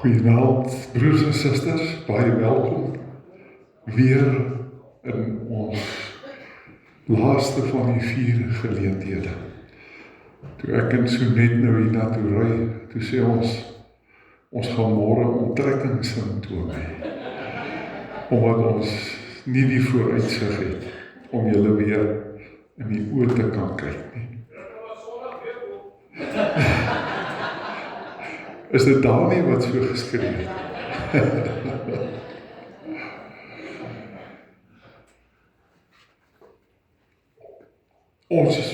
Goeienaand, broers en susters, baie welkom weer in ons laaste van die 4 geleenthede. Toe ek en so net nou hier na toe ry, toe sê ons gaan môre onttrekkingssimptome hê, omdat ons nie die vooruitsig het om julle weer in die oë te kan kyk nie. Is dit daar nie wat so geskryf het? Ons is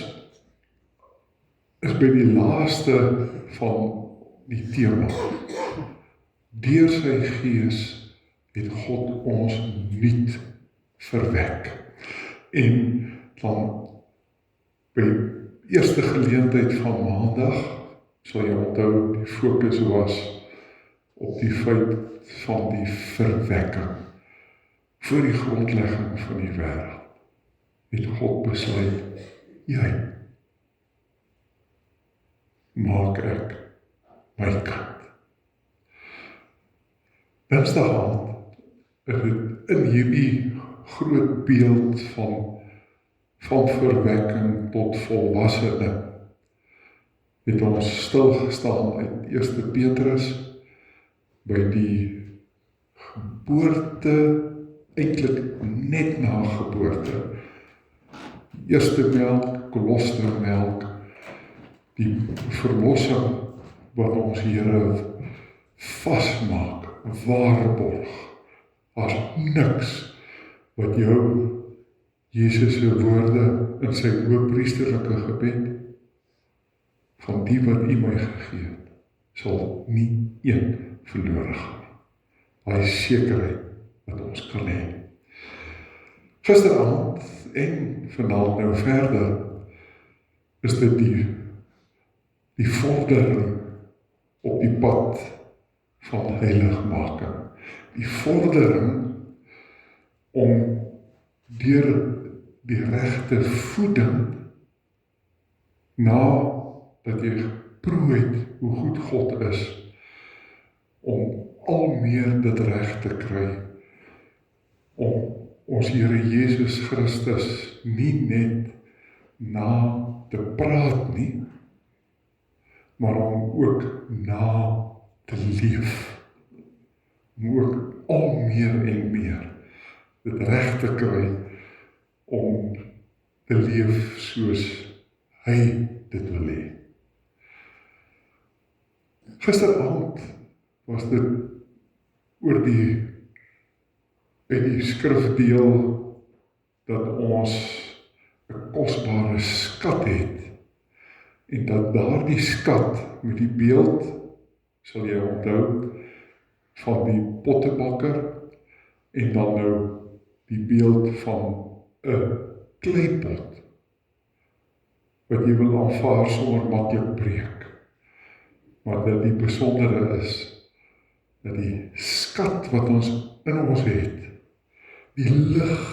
by die laaste van die tema. Deur sy Gees het God ons nuut verwek. En dan by die eerste geleentheid van maandag sal jy onthou, die fokus was op die feit van die verwekking. Voor die grondlegging van die wêreld het God besluit, jy maak ek my kind. Dinsdag aand is dit in hierdie groot beeld van verwekking tot volwassene het ons stilgestaan uit 1 Petrus by die geboorte, eintlik net na geboorte. Eerste melk, kolostermelk, die verlossing wat ons Here vasmaak, waarborg, as niks wat jou Jesus se woorde in sy hoëpriesterlike gebed van die wat U my gegee het, sal nie een verlore gaan. Daai sekerheid wat ons kan hê. Gisteraand en vanaand nou verder is dit die vordering op die pad van heiligmaking. Die vordering om deur die regte voeding na dat jy geproe het hoe goed God is, om al meer dit reg te kry, om ons Here Jesus Christus nie net na te praat nie, maar om ook na te leef, om ook al meer en meer dit reg te kry, om te leef soos hy dit wil hê. Gisteraand was dit oor uit die skrifdeel dat ons 'n kosbare skat het en dat daardie skat met die beeld, sal jy onthou, van die pottebakker en dan nou die beeld van 'n kleipot wat jy wil aanvaar sonder maklik breek. Maar dat die besondere is, dat die skat wat ons in ons het, die lig,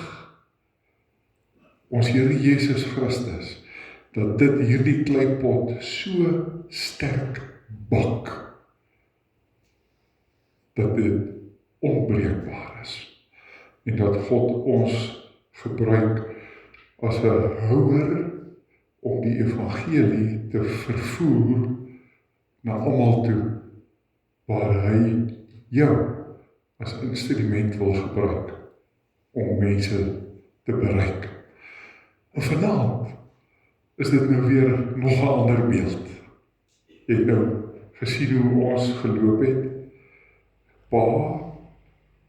ons Here Jesus Christus, dat dit hierdie kleipot so sterk bak, dat dit onbreekbaar is. En dat God ons gebruik as 'n houer om die evangelie te vervoer na almal toe, waar hy jou as instrument wil gebruik om mense te bereik. En vanaand is dit nou weer nog 'n ander beeld. Jy het nou gesien hoe ons geloop het, pa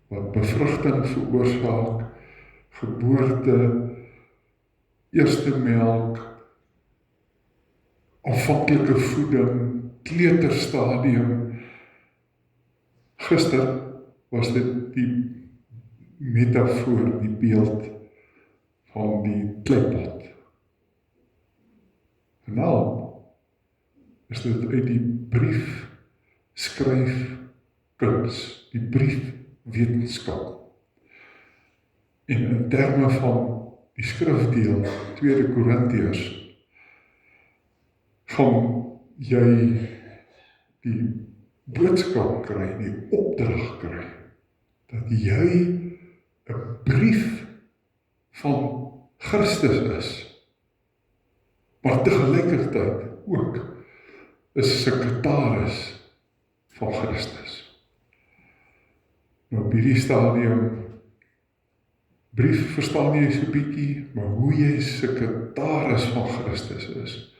wat bevrugting veroorsaak, geboorte, eerste melk, aanvanklike voeding, kleuterstadium. Gister was dit die metafoor, die beeld van die kleipot. Vanaand is dit uit die brief skryfkuns, die briefwetenskap. En in terme van die skrifdeel 2 Korintiërs, gaan jy die boodskap kry, die opdrag kry, dat jy 'n brief van Christus is, maar tegelijkertijd ook 'n sekretaris van Christus. Nou op hierdie stadium, brief verstaan jy so bietjie, maar hoe jy sekretaris van Christus is,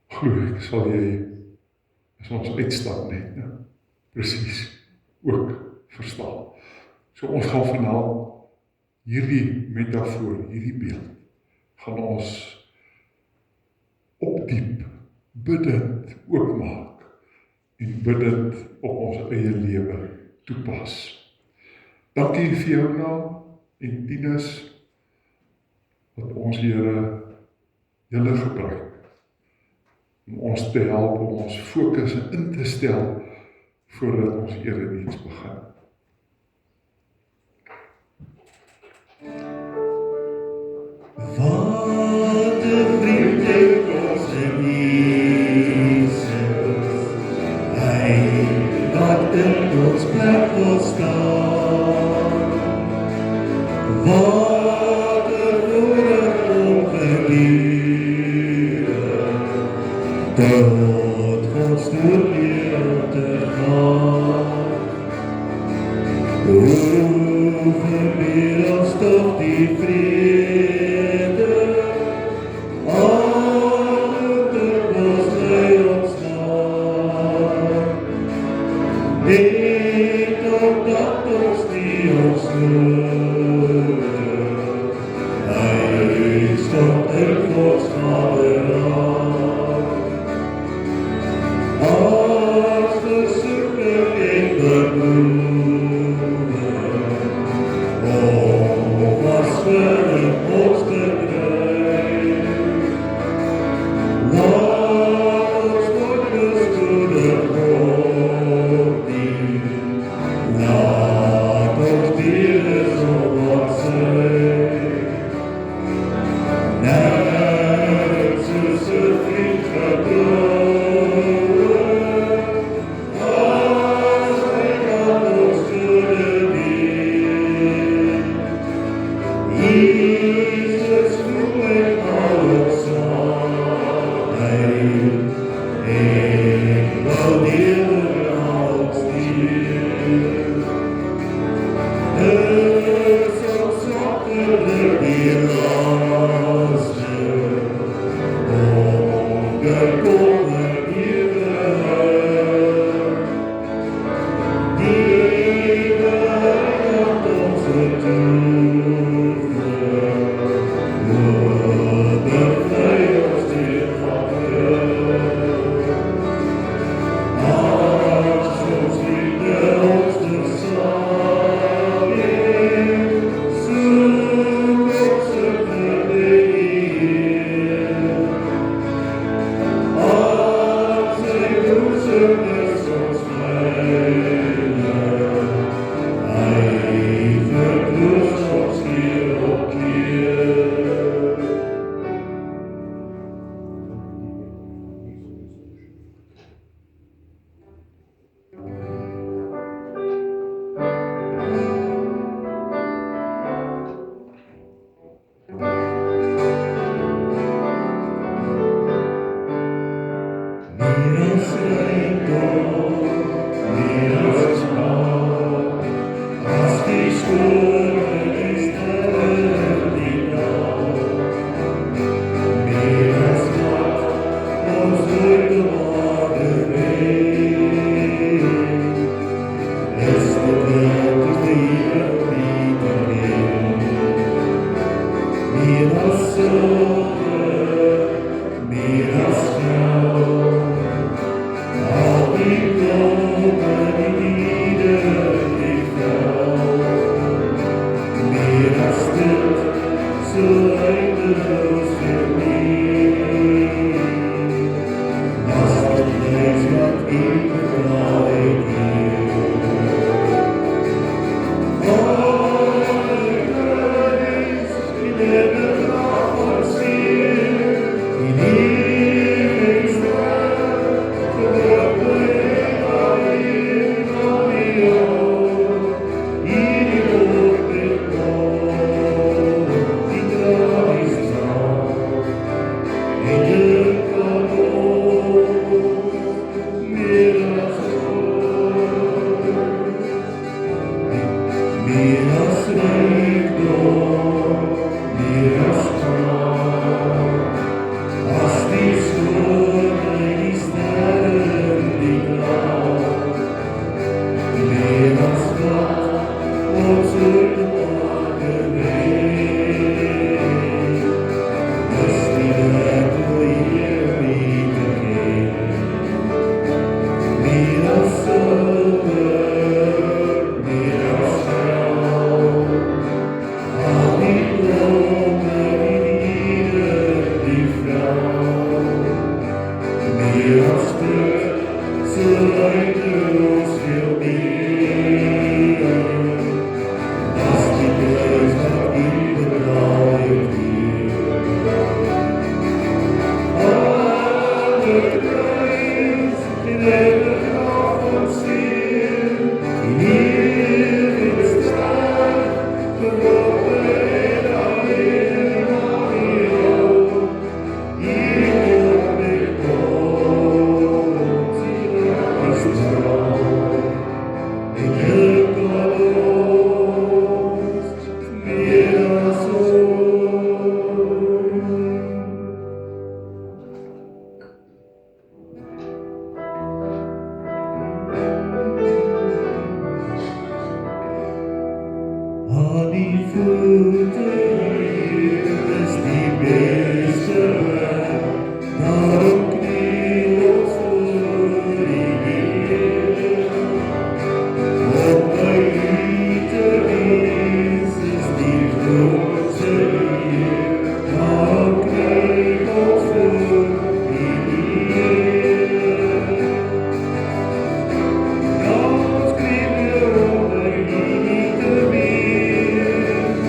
glo ek, sal jy, as ons uitstap net, nou, presies ook verstaan. So ons gaan vanaand hierdie metafoor, hierdie beeld, gaan ons opdiep, bidend oopmaak, en bidend op ons eie lewe toepas. Dankie vir jou naam en Tinus, wat ons Here julle gebruik, om ons te help, om ons fokus in te stel, voordat ons erediens begin. Wat 'n vriend het ons in Jesus, hy wat in ons plek wil staan. Wat 'n voorreg om geliefde tot Gods toebeeld te gaan. O, verleer ons toch die vrede, alle druppels by ons naam. Weet ook dat ons nie ons nodig, hy stond in Gods vaderland. Als versoeker en beproeven, om was vir ons te kry. Laat ons nooit beskoedig word nie, laat ons diere so Leer ons rykdom, leer ons kraag, as die son en die sterre die nag. Leer ons wat ons uitdage weet, is die wet wil hier nie te ken. Leer ons silwer, leer ons goud, al die blome, die diere, die vrou. Leer ons terug, so luider ons veel meer, as die kruis wat U betaal het hier. Alle kruis, en elke graf ons Heer, hier in de straat, verworpen en alleen aan jou. Hier kom ik God, als de trouw. Ik heb geloost, meer als ooit. Aan die voeten hier is die beste weg, daarom kniel ons voor die Heer. Om bij U te wees is die grootste eer, daarom kniel ons voor die Heer. Ons kniel om bij U te wees,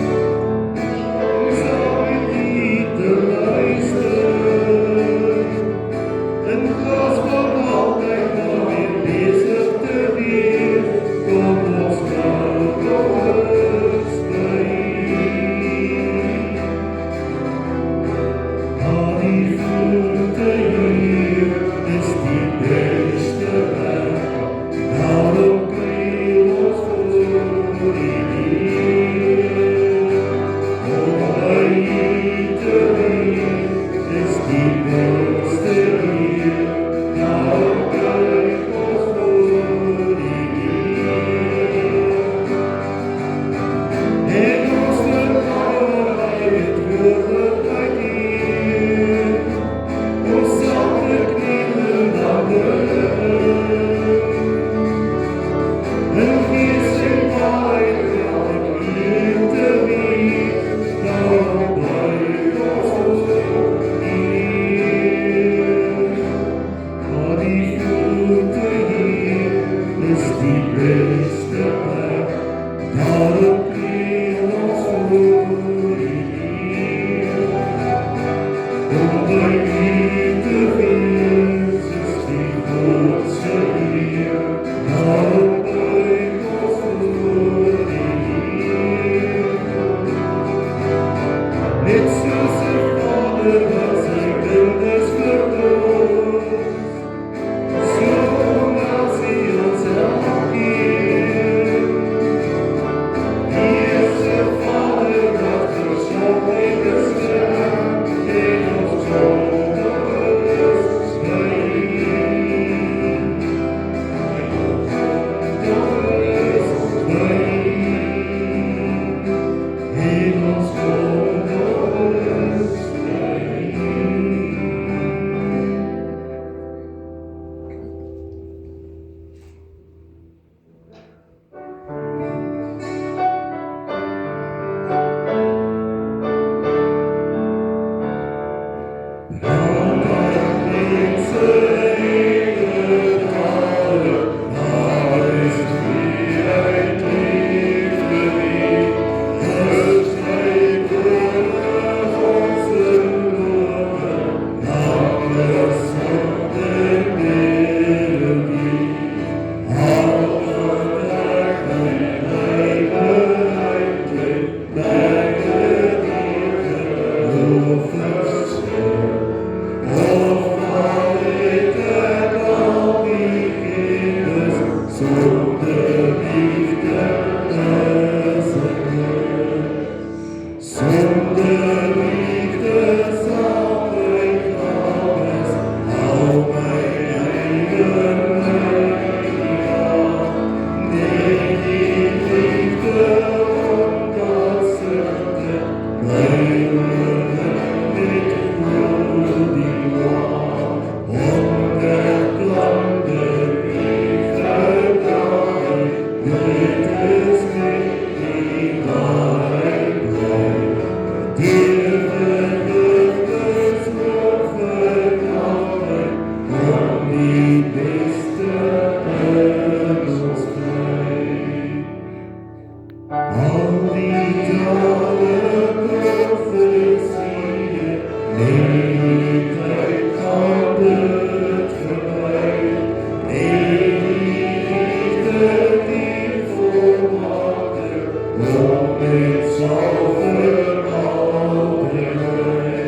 dit sal vir altyd bly.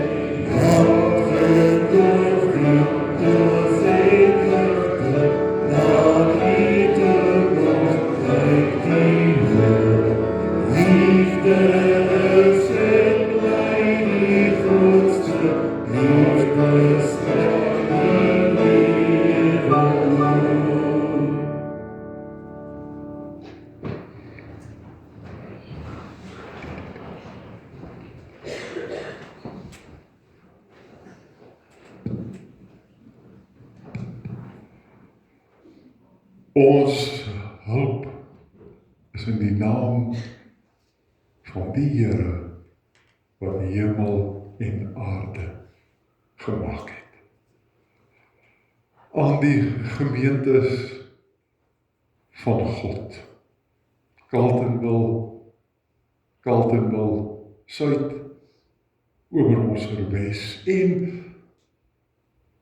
Want geloof ons ewiglik na die toekoms kyk die Heer. Liefde is en bly die grootste liefdesstryd in lewe lang. Ons hulp is in die naam van die Here wat die hemel en aarde gemaak het. Aan die gemeentes van God, Carletonville Suid, Obermosselwes en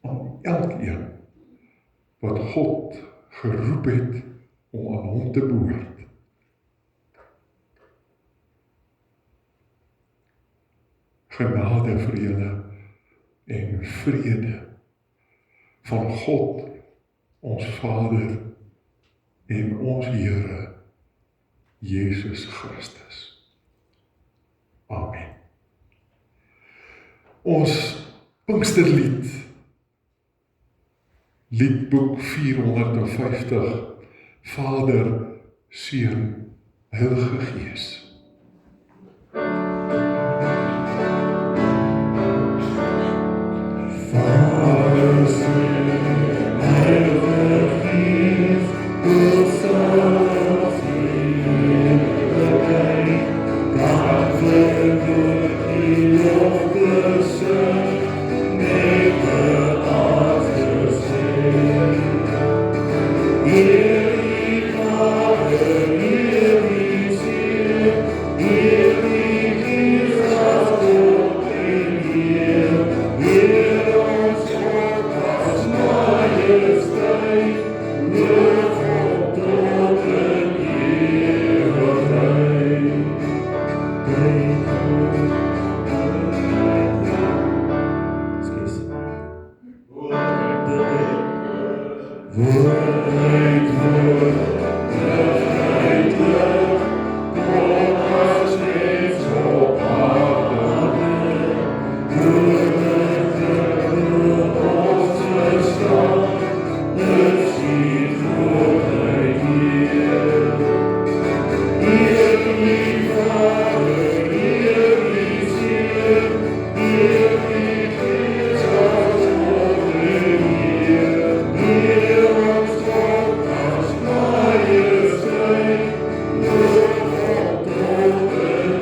aan elkeen wat God geroep het om aan hom te behoort. Genade vir julle en vrede van God, ons Vader en ons Here, Jesus Christus. Amen. Ons Pinksterlied, liedboek 450, Vader, Seun, Heilige Gees. Vader, Seun, Heilige Gees, ons sal heerlikheid, daaglik word die lof besing, met die aardse sing. Heer die Vader, Heer die Seun, Heer die Gees as God en Heer, Heer ons God as majesteit, loof op tot in ewigheid. Woord uit woord, lig uit lig, kom as mens op aarde. Woordige ons verstaan, is die grootheid Heer. Heer die Vader, Heer die Seun, Heer die Gees as God en Heer, Heer ons God as majesteit, loof op tot in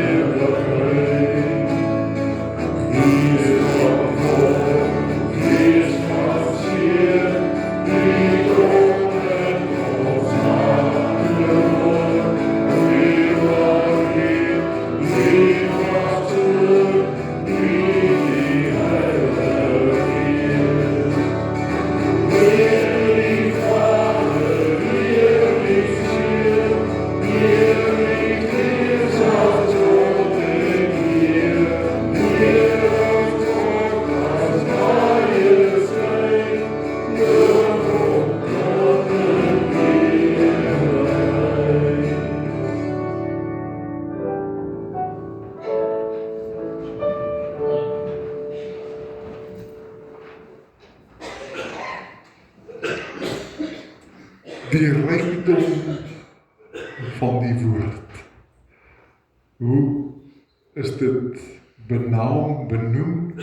ewigheid. Gees van God, Gees van Seun, die kom in ons hande woon, wie waarheen, wie was toe, wie die Heilige Gees. Heer die Vader, Heer die Seun, Heer die Gees as God en Heer, Heer ons God as majesteit, loof op tot in ewigheid. Die rykdom van die woord. Hoe is dit benoem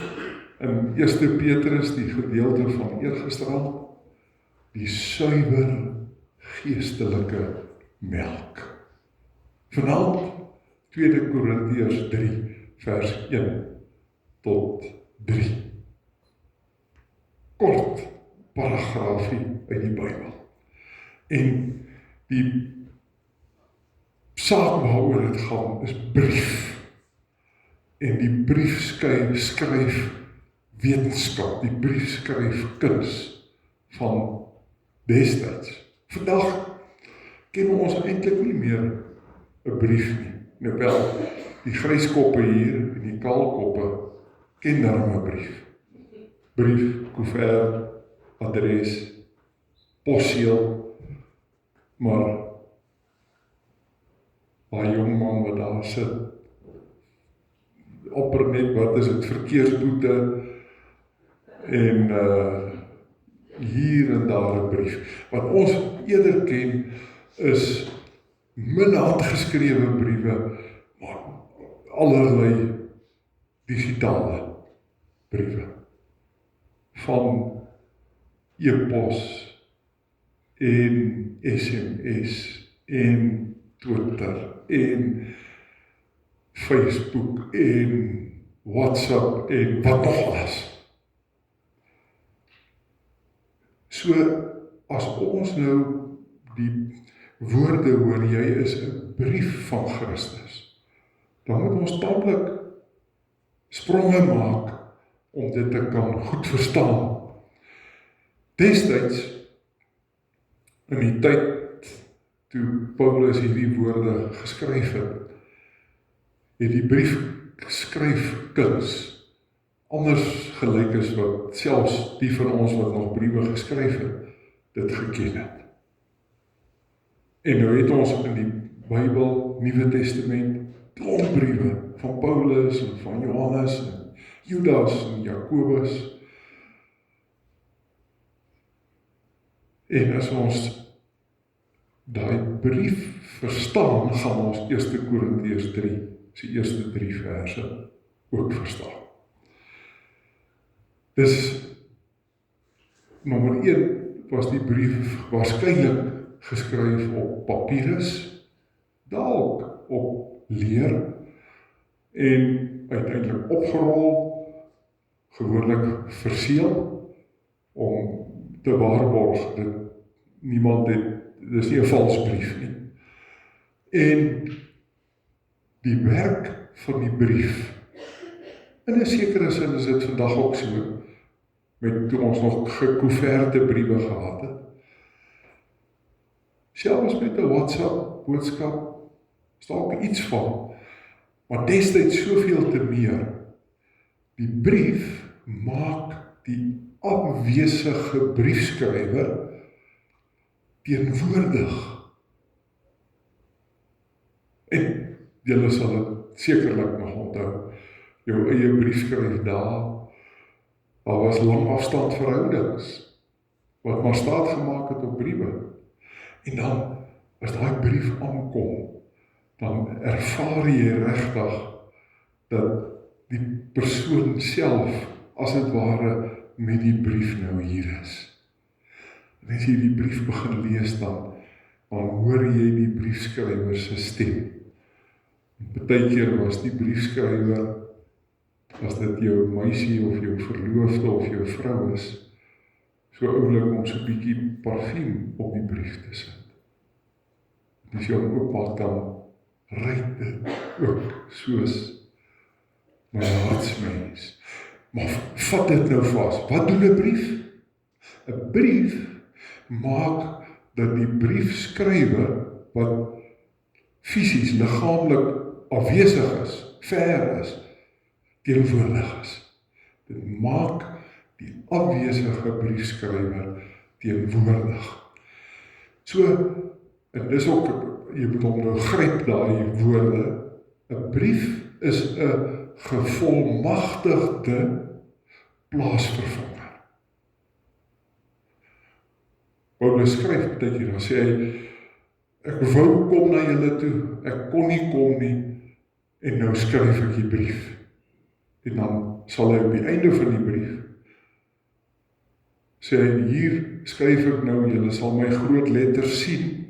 in 1 Petrus, die gedeelte van eergisteraand? Die suiwer geestelike melk. Vanaand 2 Korintiërs 3 vers 1 tot 3. Kort paragraafie uit die Bybel. En die saak waaroor dit gaan is brief. En die brief skryf wetenskap, die brief skryf kuns van destyds. Vandag ken ons eintlik nie meer 'n brief nie. Nou wel, die gryskoppe hier en die kaalkoppe ken daarom 'n brief. Brief, koevert, adres, posseël, maar daai jong man wat daar sit, opper net, wat is dit, verkeersboete, en hier en daar 'n brief. Wat ons eerder ken, is min handgeskrewe briewe, maar allerlei digitale briewe. Van e-pos en SMS en Twitter en Facebook en WhatsApp en wat nog alles. So, as ons nou die woorde hoor, jy is 'n brief van Christus, dan moet ons tamelik spronge maak om dit te kan goed verstaan. Destyds, in die tyd toe Paulus hierdie woorde geskryf het, het die briefskryfkuns anders gelyk as wat selfs die van ons wat nog briewe geskryf het, dit geken het. En nou het ons in die Bybel, Nuwe Testament, klomp briewe van Paulus en van Johannes en Judas en Jakobus. En as ons daai brief verstaan, gaan ons 1 Korintiërs 3, sy eerste 3 verse ook verstaan. Dus, nommer 1 was die brief waarskynlik geskryf op papyrus, dalk op leer, en uiteindelik opgerol, gewoonlik verseël, om te waarborg dat niemand het, dis nie 'n vals brief nie. En die werk van die brief, in 'n sekere sin is dit vandag ook so, met toe ons nog gekoeverte briewe gehad het. Selfs met 'n WhatsApp boodskap, is daar ook iets van, maar destyds soveel te meer. Die brief maak die afwesige briefskrywer teenwoordig. En julle sal dit sekerlik nog onthou, jou eie briefskryf daar was lang afstand verhoudings, wat maar staat gemaak het op briewe. En dan, as daai brief aankom, dan ervaar jy regtig dat die persoon self, as het ware, met die brief nou hier is. En as jy die brief begin lees, dan hoor jy die briefskrywer se stem. Partykeer was die briefskrywer, as dit jou meisie of jou verloofde of jou vrou is, so oulik om so 'n bietjie parfuum op die brief te sit. As jy hom oopmaak, dan ruik dit ook soos my hartsmens. Maar vat dit nou vas. Wat doen 'n brief? 'n Brief maak dat die briefskrywer, wat fisies, liggaamlik afwesig is, ver is, teenwoordig is. Dit maak die afwesige briefskrywer teenwoordig. So, en dis ook, jy moet hom nou gryp daai woorde, 'n brief is 'n gevolmagtigde plaasvervanger. Paulus skryf partykeer, dan sê hy, ek wou kom na julle toe, ek kon nie kom nie, en nou skryf ek die brief. En dan sal hy op die einde van die brief sê hy, hier skryf ek nou, julle sal my groot letters sien.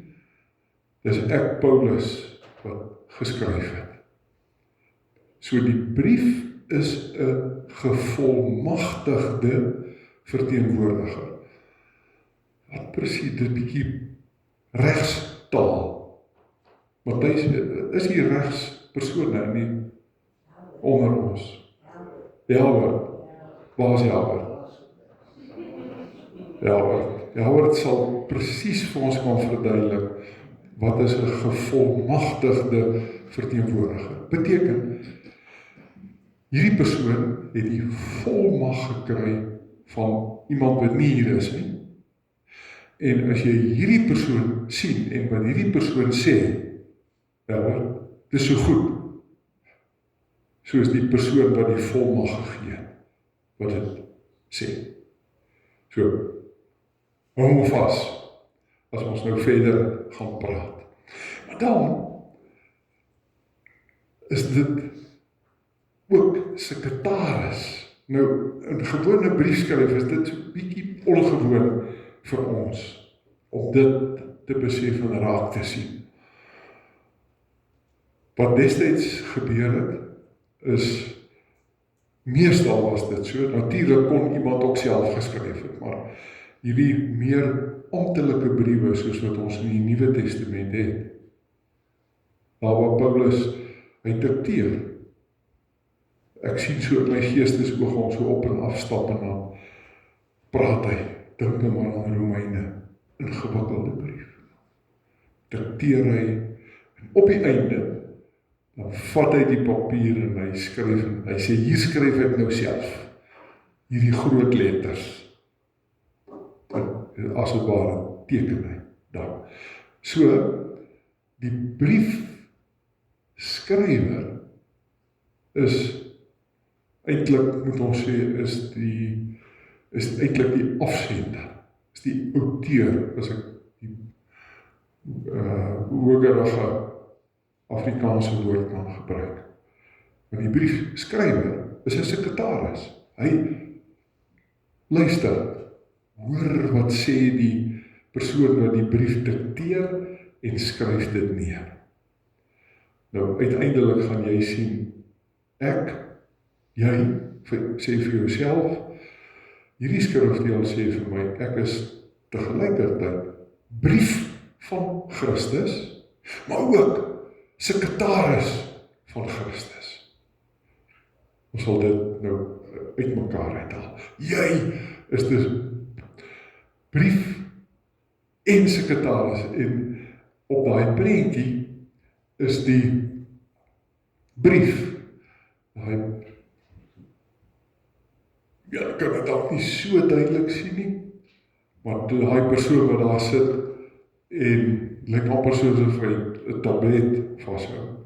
Dis ek, Paulus, wat geskryf het. So die brief is 'n gevolmagtigde verteenwoordiger. Wat presies, dit bietjie regstaal. Matthys, is hier regs persone nie onder ons? Albert, waar is Albert? Albert sal presies vir ons kan verduidelik Wat is 'n gevolmagtigde verteenwoordiger? Beteken, hierdie persoon het die volmag gekry van iemand wat nie hier is nie. En as jy hierdie persoon sien en wat hierdie persoon sê, wel, dit is so goed, soos die persoon wat die volmag gegee het, wat dit sê. So, hou hom vas, as ons nou verder gaan praat. Maar dan is dit ook sekretaris. Nou, in gewone briefskryf is dit so bietjie ongewoon vir ons, om dit te besef en raak te sien. Wat destyds gebeur het, is, meestal was dit so, natuurlik kon iemand ook self geskryf het, maar hierdie meer amptelike briewe, soos wat ons in die Nuwe Testament het, daar waar Paulus, hy dikteer. Ek sien so in my geestesoog om so op en af stap en dan praat hy, dink nou maar aan Romeine, ingewikkelde brief. Dikteer hy, en op die einde, dan vat hy die papier en hy skryf, en hy sê, hier skryf ek nou self, hierdie groot letters, en as het ware teken hy dan. So, die briefskrywer is eintlik, moet ons sê, is eintlik die afsender, is die outeur, as ek die hogerige Afrikaanse woord kan gebruik. Maar die briefskrywer is 'n sekretaris. Hy luister, hoor wat sê die persoon wat die brief dikteer en skryf dit neer. Nou, uiteindelik gaan jy sien, jy sê vir jouself, hierdie skrifdeel sê vir my, ek is tegelijkertijd brief van Christus, maar ook sekretaris van Christus. Ons sal dit nou uit mekaar uithaal. Jy is dus brief en sekretaris, en op daai prentjie is die brief, ek kan dit dalk nie so duidelik sien nie, maar daai persoon wat daar sit, en lyk amper soos of hy 'n tablet vashou.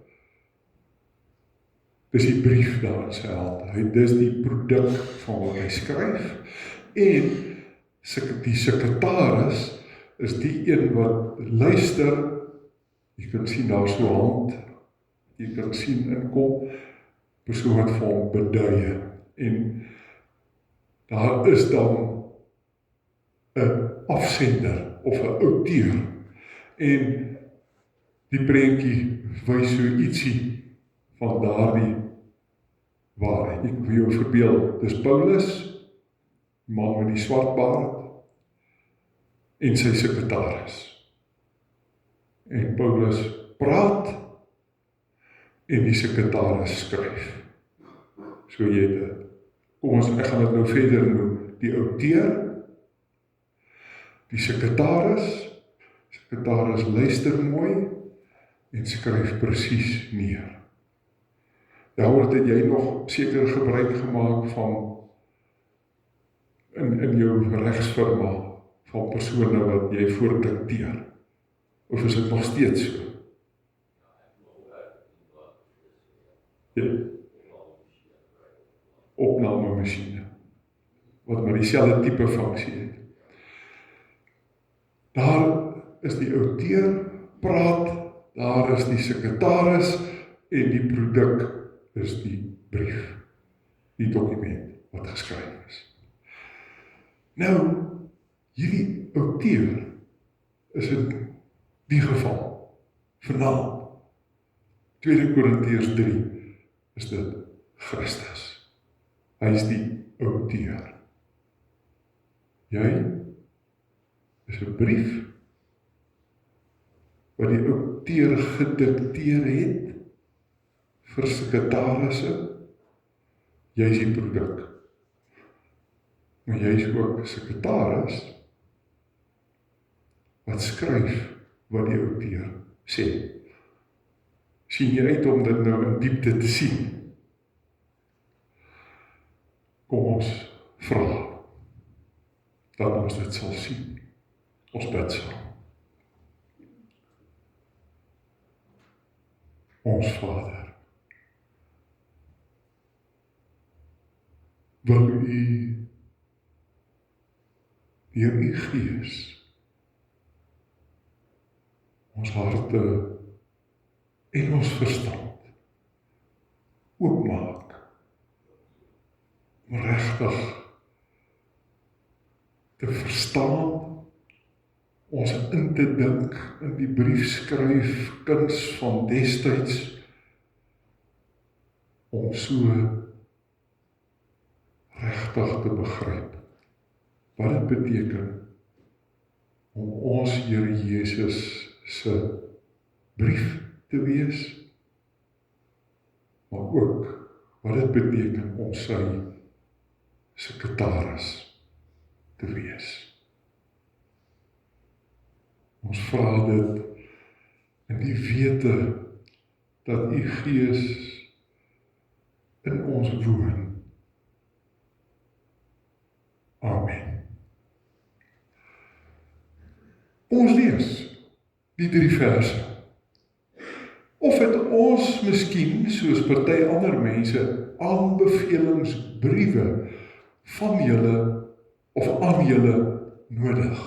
Dis die brief daar in sy hand. Dis die produk van wat hy skryf. En die sekretaris is die een wat luister. Jy kan sien daar so hand, jy kan sien inkom, persoon wat vir hom beduie. En daar is dan 'n afsender of 'n outeur. En die prentjie wys so ietsie van daardie waarheid. Ek wil jou verbeel, dis Paulus, man met die swart baard, en sy sekretaris. En Paulus praat, en die sekretaris skryf. So jy dit. Ek gaan dit nou verder noem. Die outeur, die sekretaris luister mooi, en skryf presies neer. Daaroor het jy nog seker gebruik gemaak van, in jou regsfirma, van persone wat jy voordikteer. Of is dit nog steeds so? Ja. Opnamemachine, wat maar dieselfde tipe funksie het. Daar is die outeur, praat, daar is die sekretaris, en die produk is die brief, die dokument wat geskryf is. Nou, hierdie outeur is in die geval, vanaand, 2 Korintiërs 3, is dit Christus. Hy is die outeur. Jy is 'n brief wat die outeur gedikteer het vir sekretarisse. Jy is die produk. Maar jy is ook 'n sekretaris wat skryf wat die outeur sê. Sien jy uit om dit nou in diepte te sien? Kom ons vra dat ons dit sal sien. Ons bid saam. Ons Vader, wil U deur U Gees ons harte en ons verstand oopmaak om regtig te verstaan, ons in te dink in die briefskryf kuns van destyds, om so regtig te begryp wat dit beteken om ons Here Jesus se brief te wees, maar ook wat dit beteken om sy sekretaris te wees. Ons vra dit in die wete dat U Gees in ons woon. Amen. Ons lees die 3 verse. Of het ons miskien, soos party ander mense, aanbevelingsbriewe van julle of aan julle nodig?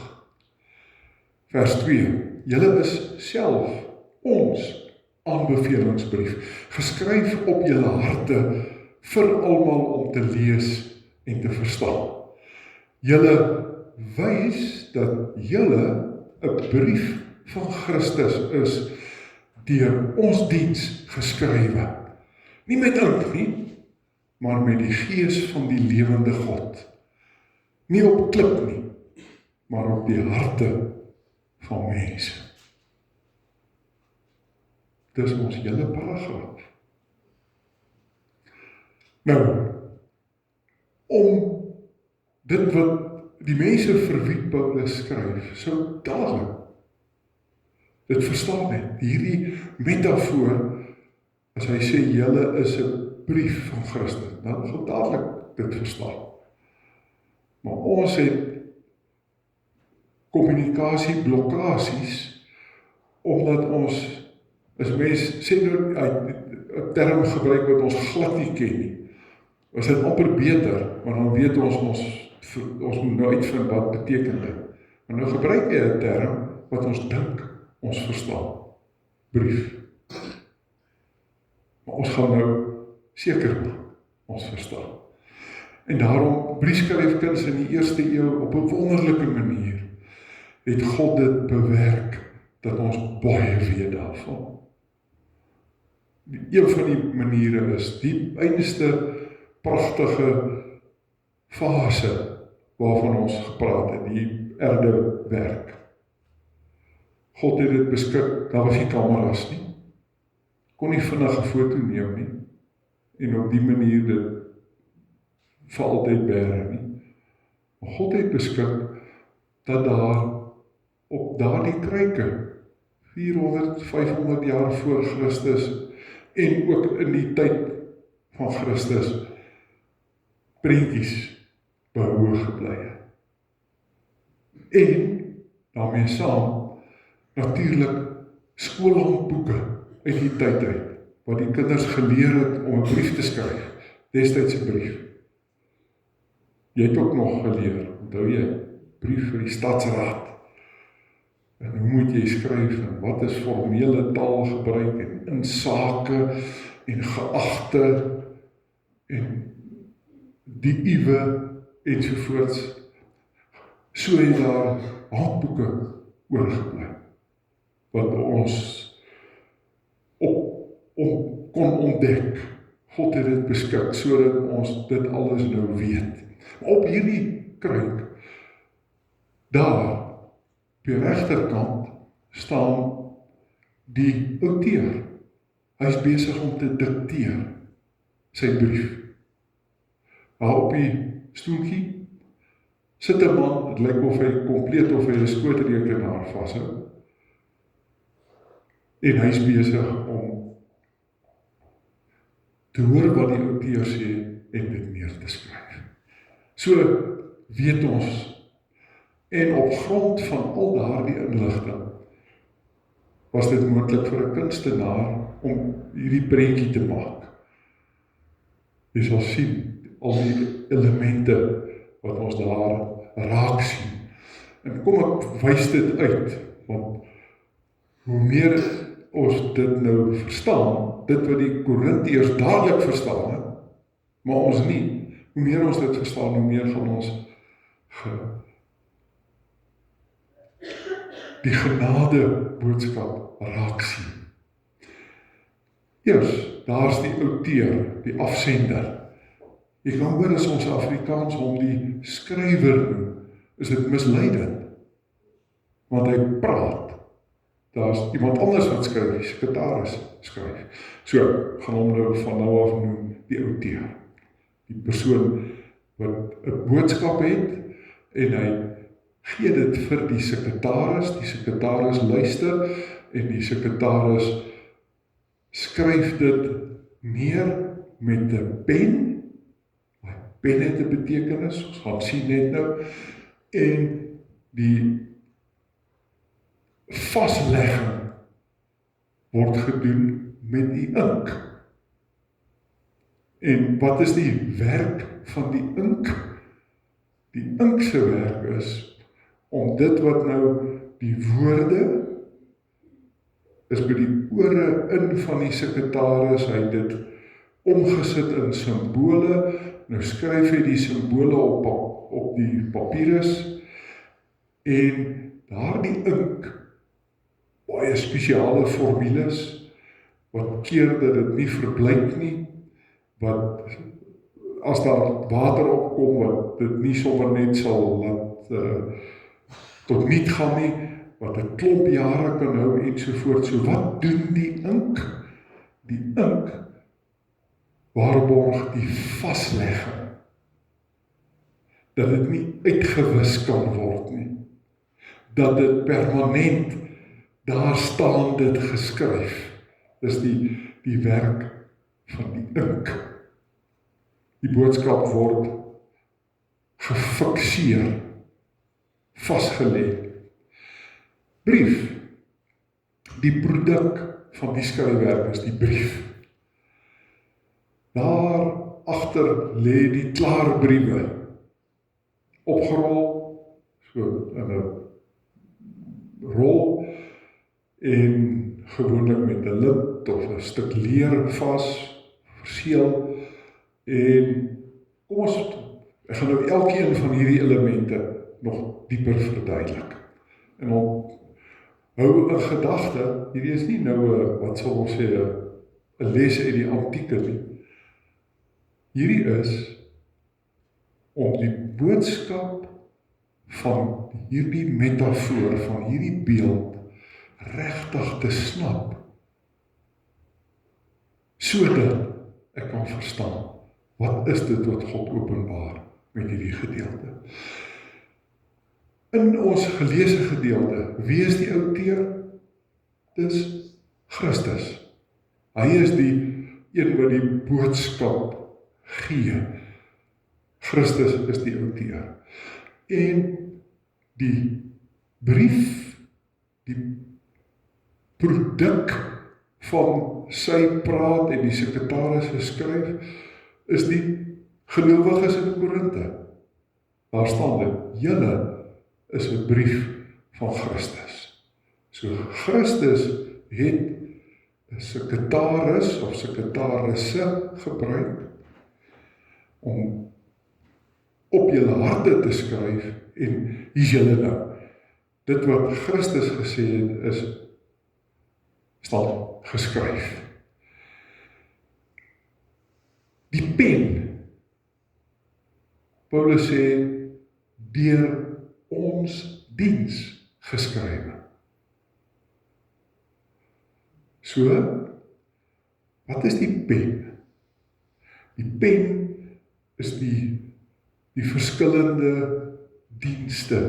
Vers 2. Julle is self ons aanbevelingsbrief, geskryf op julle harte vir almal om te lees en te verstaan. Julle wys dat julle 'n brief van Christus is deur ons diens geskrywe. Nie met ink nie, maar met die Gees van die lewende God. Nie op klip nie, maar op die harte van mense. Dis ons hele paragraaf. Nou, om dit wat die mense vir wie Paulus skryf, sou dadelik dit verstaan het. Hierdie metafoor, as hy sê, julle is 'n brief van Christus, dan sal dadelik dit verstaan. Maar ons het kommunikasieblokkasies, omdat ons, as mens sê nou, 'n term gebruik wat ons glad nie ken nie, is dit amper beter, want dan weet ons moet nou uitvind wat beteken dit. Maar nou gebruik jy 'n term wat ons dink ons verstaan. Brief. Maar ons gaan nou seker maak ons verstaan. En daarom, briefskryfkuns in die eerste eeu op 'n wonderlike manier het God dit bewerk dat ons baie weet daarvan. Een van die maniere is die einste pragtige fase waarvan ons gepraat het, die erde werk. God het dit beskik, daar was nie kameras nie, kon nie vinnig 'n foto neem nie, en op die manier dit vir altyd bære nie. Maar God het beskik dat daar op daardie kruike 400, 500 jaar voor Christus en ook in die tyd van Christus prentjies behoue gebly het. En daarmee saam natuurlik skoolhandboeke uit die tyd uit, wat die kinders geleer het om 'n brief te skryf, destydse brief. Jy het ook nog geleer, onthou jy, brief vir die stadsraad. En hoe moet jy skryf, en wat is formele taal gebruik, en insake, en geagte, en die uwe, ensovoorts. So het daar handboeke oorgebly, wat ons kon ontdek. God het dit beskik, sodat ons dit alles nou weet. Op hierdie kruik, daar, op die regterkant, staan die outeur. Hy is besig om te dikteer sy brief. Daar op die stoeltjie sit 'n man, het lyk of hy kompleet of hy 'n skootrekenaar vashou. En hy is besig om te hoor wat die outeur sê en dit neer te skryf. So weet ons, en op grond van al daardie inligting, was dit moontlik vir 'n kunstenaar om hierdie prentjie te maak. Jy sal sien, al die elemente wat ons daar raak sien. En kom ek wys dit uit, want hoe meer ons dit nou verstaan, dit wat die Korintiërs dadelik verstaan het, maar ons nie, hoe meer ons dit verstaan, hoe meer gaan ons die genade boodskap raak sien. Eers, daar's die outeur, die afsender. Jy kan hoor as ons Afrikaans hom die skrywer noem, is dit misleidend. Want hy praat. Daar's iemand anders wat skryf, die sekretaris skryf. So, gaan hom nou van nou af noem die outeur. Die persoon wat 'n boodskap het en hy gee dit vir die sekretaris luister en die sekretaris skryf dit neer met 'n pen. Pen het 'n betekenis, ons gaan sien net nou, en die vaslegging word gedoen met die ink. En wat is die werk van die ink? Die ink se werk is om dit wat nou die woorde is by die ore in van die sekretaris, hy het dit omgesit in simbole, nou skryf hy die simbole op die papierus, en daardie ink, baie spesiale formules, wat keer dat dit nie verblyk nie, wat as daar water opkom, wat dit nie sommer net sal laat tot niet gaan nie, wat 'n klomp jare kan hou ensovoort. So wat doen die ink? Die ink waarborg die vaslegging, dat dit nie uitgewis kan word nie, dat dit permanent daar staan dit geskryf. Dis die werk van die ink. Die boodskap word gefikseer, vasgelê. Brief. Die produk van die skryfwerk is die brief. Daar agter lê die klaarbriewe, opgerol, so in 'n rol, en gewoonlik met 'n lint of 'n stuk leer vas, verseël, en kom ek gaan nou elkeen van hierdie elemente nog dieper verduidelik. En hou in gedagte, hierdie is nie nou wat sal ons sê 'n les uit die antieke nie. Hierdie is om die boodskap van hierdie metafoor, van hierdie beeld, regtig te snap, sodat ek kan verstaan, wat is dit wat God openbaar met hierdie gedeelte. In ons geleesde gedeelte, wie is die outeur? Dis Christus. Hy is die een wat die boodskap gee. Christus is die outeur. En die brief, die produk van sy praat en die sekretaris geskryf, is die gelowiges in Korinthe. Daar staan dit, julle is 'n brief van Christus. So Christus het 'n sekretaris of sekretarisse gebruik om op julle harte te skryf, en hier's julle nou. Dit wat Christus gesê het staan geskryf. Die pen, Paulus sê, deur ons diens geskrywe. So, wat is die pen? Die pen is die verskillende dienste.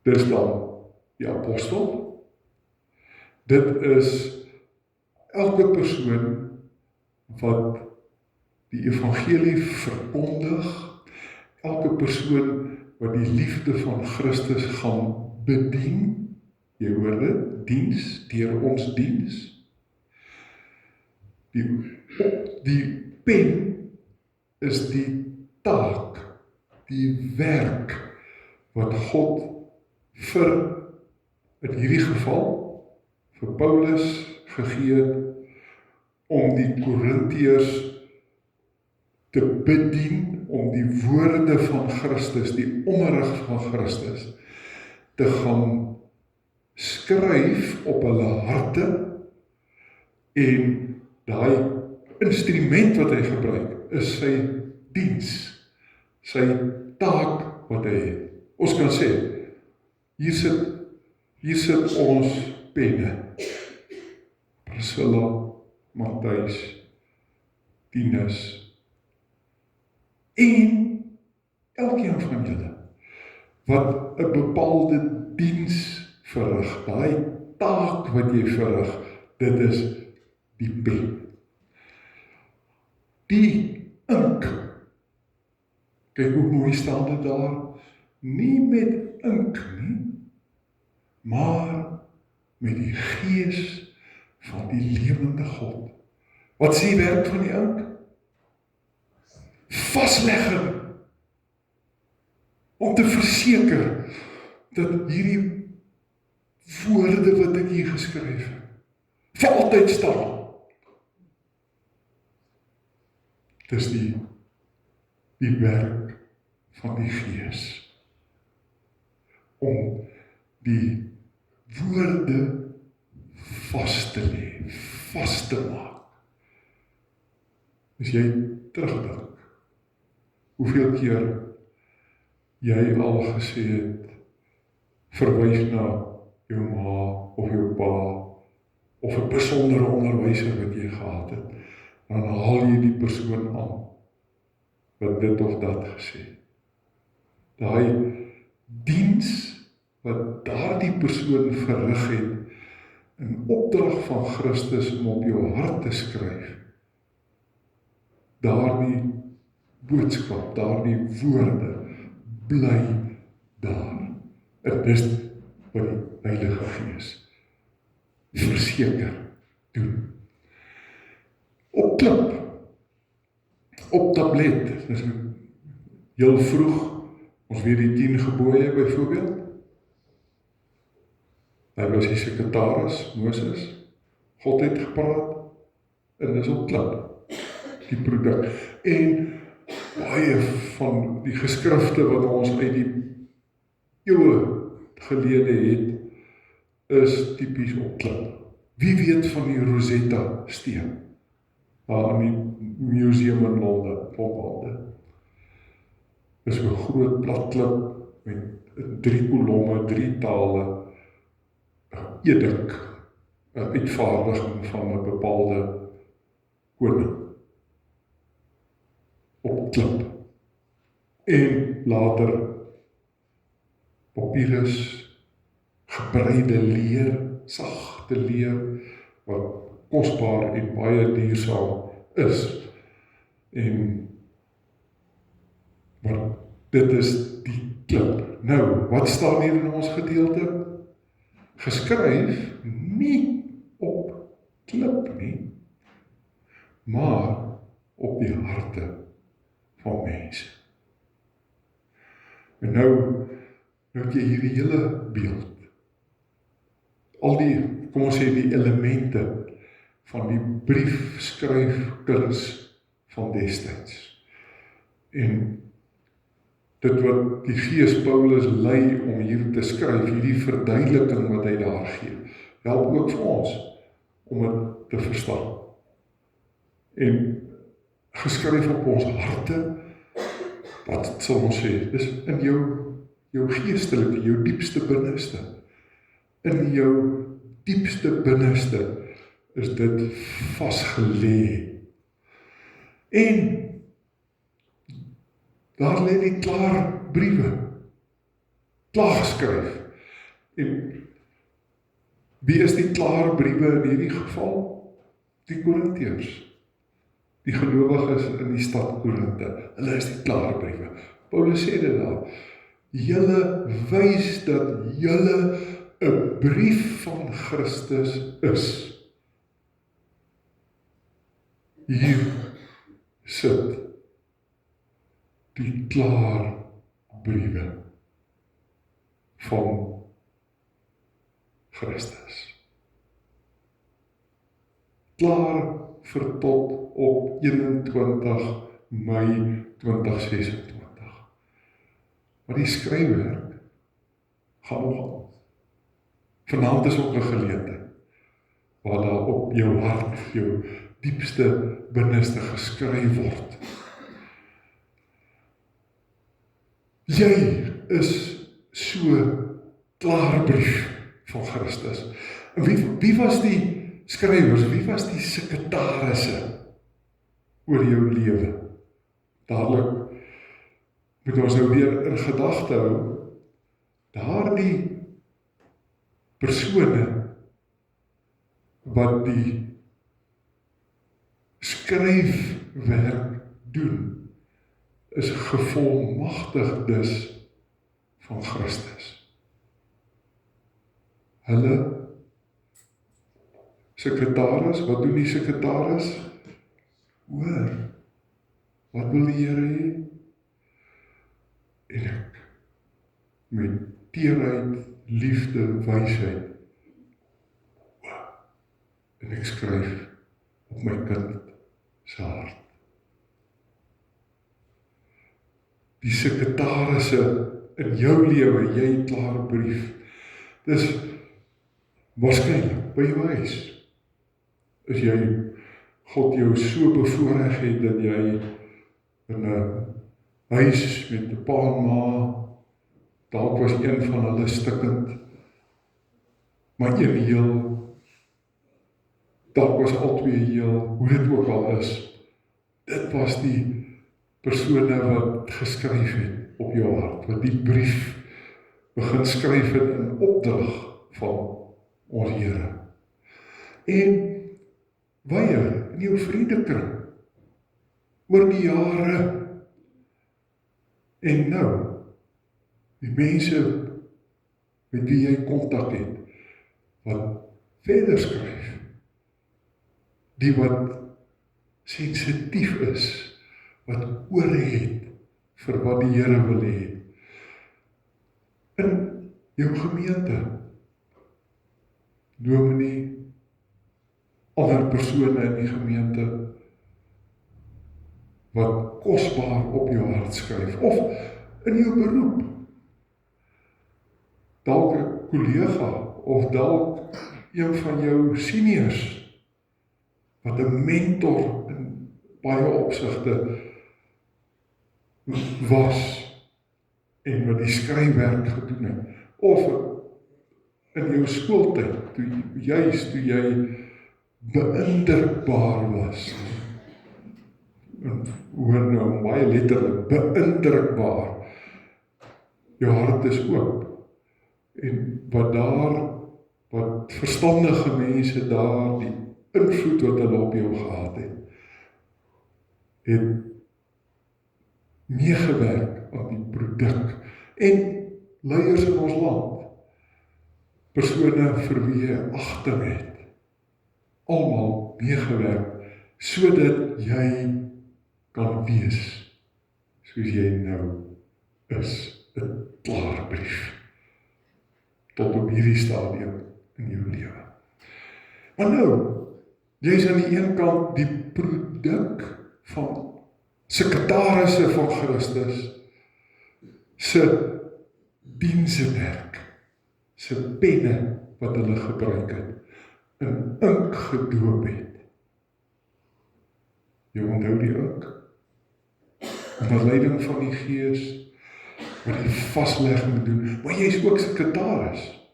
Dis dan die apostel, Dit is elke persoon wat die evangelie verkondig, elke persoon wat die liefde van Christus gaan bedien, jy hoor dit, diens, deur ons diens. Die pen is die taak, die werk wat God vir, in hierdie geval, vir Paulus gegee het, om die Korintiërs te bedien, om die woorde van Christus, die omrig van Christus, te gaan skryf op hulle harte, en daai instrument wat hy gebruik, is sy diens, sy taak wat hy het. Ons kan sê, hier sit ons penne, Priscilla, Matthys, Tinus, en elkeen van julle, wat 'n bepaalde diens verrig, daai taak wat jy verrig, dit is die pen. Die ink, kyk hoe mooi staan dit daar, nie met ink nie, maar met die gees van die lewende God. Wat is die werk van die ink? Vaslegging, om te verseker dat hierdie woorde wat ek hier geskryf het, vir altyd staan. Dis die werk van die Gees, om die woorde vas te lê, vas te maak. As jy terugdink, hoeveel keer jy al gesê het, verwys na jou ma of jou pa, of 'n besondere onderwyser wat jy gehad het, dan haal jy die persoon aan, wat dit of dat gesê het. Daai diens, wat daardie persoon verrig het, in opdrag van Christus om op jou hart te skryf, daardie boodskap, daardie woorde, bly daar. En dis wat die Heilige Gees verseker doen. Op klip, op tablet, dis heel vroeg, ons weet die 10 gebooie byvoorbeeld, hy was die sekretaris, Moses, God het gepraat, en dis op klip, die produk. En baie van die geskrifte wat ons uit die eeue gelede het, is typies op klip. Wie weet van die Rosetta steen, daar in die museum in Londen, is 'n groot plat klip, met 3 kolomme, 3 tale, edik, 'n uitvaardiging van 'n bepaalde koning, op klip, en later papyrus, gebreide leer, sagte leer, wat kosbaar en baie duursaam is, en want dit is die klip. Nou, wat staan hier in ons gedeelte? Geskryf nie op klip nie, maar op die harte van mense. En nou het jy hierdie hele beeld. Al die, kom ons sê, die elemente van die briefskryfkuns van destyds. En dit wat die Gees Paulus lei om hier te skryf, hierdie verduideliking wat hy daar gee, help ook vir ons om dit te verstaan. En geskryf op ons harte, wat sal ons sê, dis in jou geestelike, jou diepste binneste. In jou diepste binneste is dit vasgelê. En daar lê die klaar briewe, klaar geskryf. En Wie is die klare briewe in hierdie geval? Die Korintiërs. Die gelowiges in die stad Korinthe. Hulle is die klare briewe. Paulus sê dit daar. Julle wys dat julle 'n brief van Christus is. Hier sit die klaar briewe van Christus. Klaar vir tot op 21 Mei 2026. Maar die skryfwerk gaan nog aan. Vanaand is ook 'n geleentheid waar daar op jou hart, jou diepste binneste geskryf word. Jy is so klare brief van Christus. En wie was die skrywers? Wie was die sekretarisse oor jou lewe? Dadelik moet ons nou weer in gedagte hou, daardie persone wat die skryfwerk doen, is gevolmagtigdes van Christus. Hulle sekretaris, wat doen die sekretaris? Hoor, wat wil die Here hê? En ek, met teerheid, liefde, wysheid, en ek skryf op my kind se hart. Die sekretarisse in jou lewe, jy klare brief, dis waarskynlik by jou huis. As jy God jou so bevoorreg het dat jy in 'n huis met 'n pa en ma, dalk was een van hulle stikkend, maar een heel, dalk was albei heel, hoe dit ook al is. Dit was die persone wat geskryf het op jou hart, wat die brief begin skryf het in opdrag van ons Here. En weier in jou vriendekring, oor die jare, en nou, die mense met wie jy kontak het, wat verder skryf, die wat sensitief is, wat ore het vir wat die Here wil hê, in jou gemeente, dominee, ander persone in die gemeente, wat kosbaar op jou hart skryf, of in jou beroep, dalk 'n kollega, of dalk een van jou seniors, wat 'n mentor in baie opsigte was, en wat die skryfwerk gedoen het, of in jou skooltyd, toe jy beïndrukbaar was, en hoor nou baie letterlik, beïndrukbaar, jou hart is oop, en wat verstandige mense daar, die invloed wat hulle op jou gehad het meegewerk aan die produk, en leiers in ons land, persone vir wie jy agting het, almal meegewerk, sodat jy kan wees, soos jy nou is, 'n klare brief, tot op hierdie stadium in jou lewe. Maar nou, jy is aan die een kant die produk van sekretarisse van Christus, se diensewerk, se penne wat hulle gebruik het, in ink gedoop het. Jy onthou die ink? Onder leiding van die Gees, wat die vaslegging doen, maar jy is ook sekretaris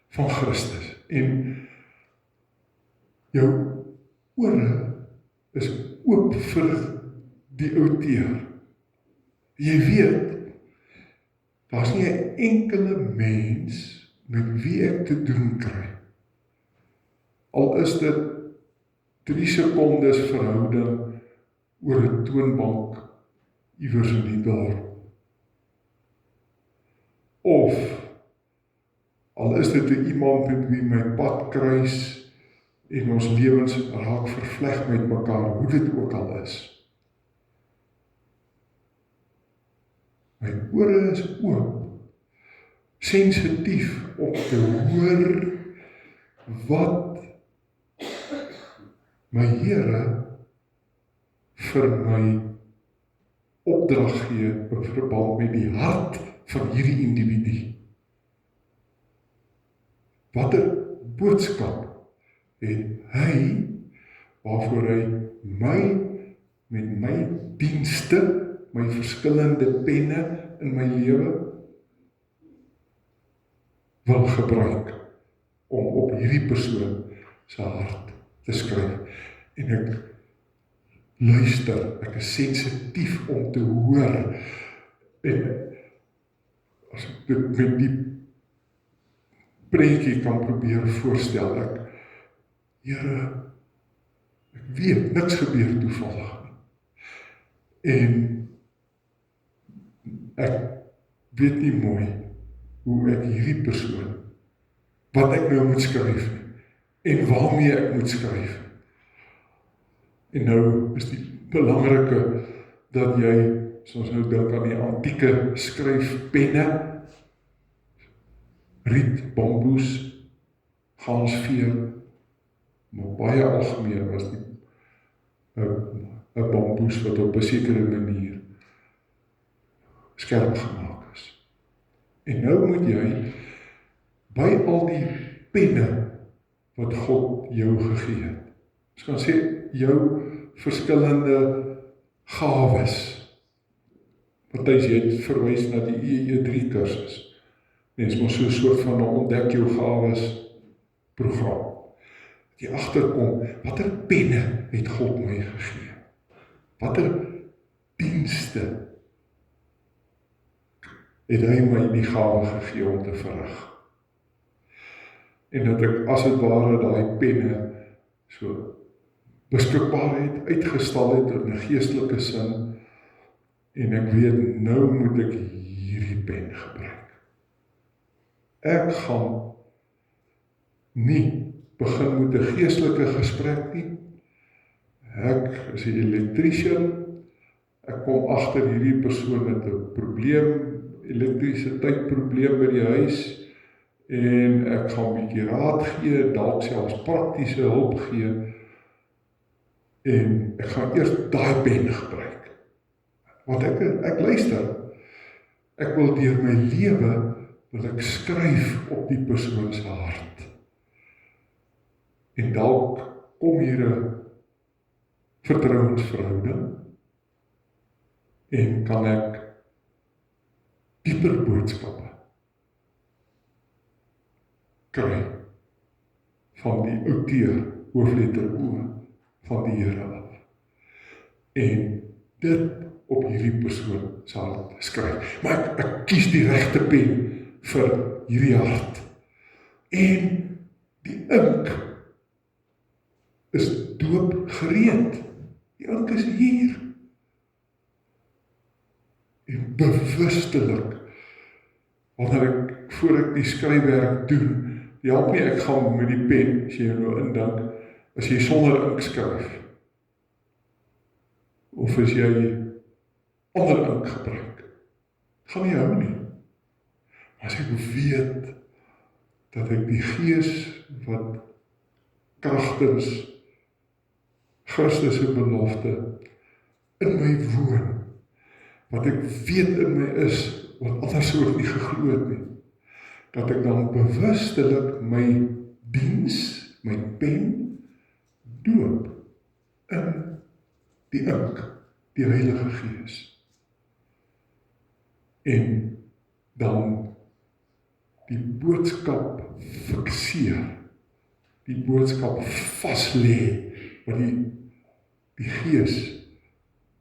van Christus, en jou ore is oop vir die outeer. Jy weet, daar is nie 'n enkele mens met wie ek te doen kry, Al is dit 3 sekondes verhouding oor 'n toonbank iewers in die dorp. Of, al is dit iemand met wie my pad kruis en ons lewens raak vervleg met mekaar, hoe dit ook al is. My ore is oop, sensitief om te hoor wat my Here vir my opdrag gee in verband met die hart van hierdie individu. Watter boodskap het hy waarvoor hy my met my dienste, my verskillende penne in my lewe wil gebruik om op hierdie persoon se hart te skryf. En ek luister, ek is sensitief om te hoor, en as ek dit met die prentjie kan probeer voorstel, Here, ek weet, niks gebeur toevallig nie. En ek weet nie mooi hoe ek hierdie persoon, wat ek nou moet skryf nie, en waarmee ek moet skryf. En nou is die belangrike dat jy, soos nou dink aan die antieke skryfpenne, riet, bamboes, gansveer, maar baie algemeen was die 'n bamboes wat op 'n sekere manier skerp gemaak is. En nou moet jy by al die penne wat God jou gegee het, ons kan sê jou verskillende gawes, Matthys het verwys na die EE3 kursus, mens moet so 'n soort van 'n ontdek jou gawes program, die agterkom, watter penne het God my gegee, watter dienste het hy my die gawe gegee om te verrig, en dat ek as het ware daai penne so beskikbaar het, uitgestal het in 'n geestelike sin, en ek weet, nou moet ek hierdie pen gebruik. Ek gaan nie begin met 'n geestelike gesprek nie. Ek is 'n elektriesien, ek kom agter hierdie persoon met 'n probleem, elektrisiteitsprobleem by die huis, en ek gaan 'n bietjie raad gee, dalk selfs praktiese hulp gee, en ek gaan eers daai pen gebruik. Want ek luister, ek wil deur my lewe, wil ek skryf op die persoon se hart. En dalk kom hier 'n vertrouensverhouding, en kan ek dieper boodskappe kry van die outeur, hoofletter O, van die Here af. En dit op hierdie persoon se hart skryf. Maar ek kies die regte pen vir hierdie hart. En die ink is doopgereed. Die ink is hier. En bewustelik, wanneer voor ek die skryfwerk doen, help nie ek gaan met die pen, as jy nou indink, as jy sonder ink skryf, of as jy ander ink gebruik, gaan nie hou nie. As ek weet, dat ek die Gees, wat kragtens Christus se belofte in my woon, wat ek weet in my is, wat anders ook nie geglo het nie, dat ek dan bewustelik my diens, my pen, doop in die ink, die Heilige Gees. En dan die boodskap fikseer, die boodskap vaslê, wat die Gees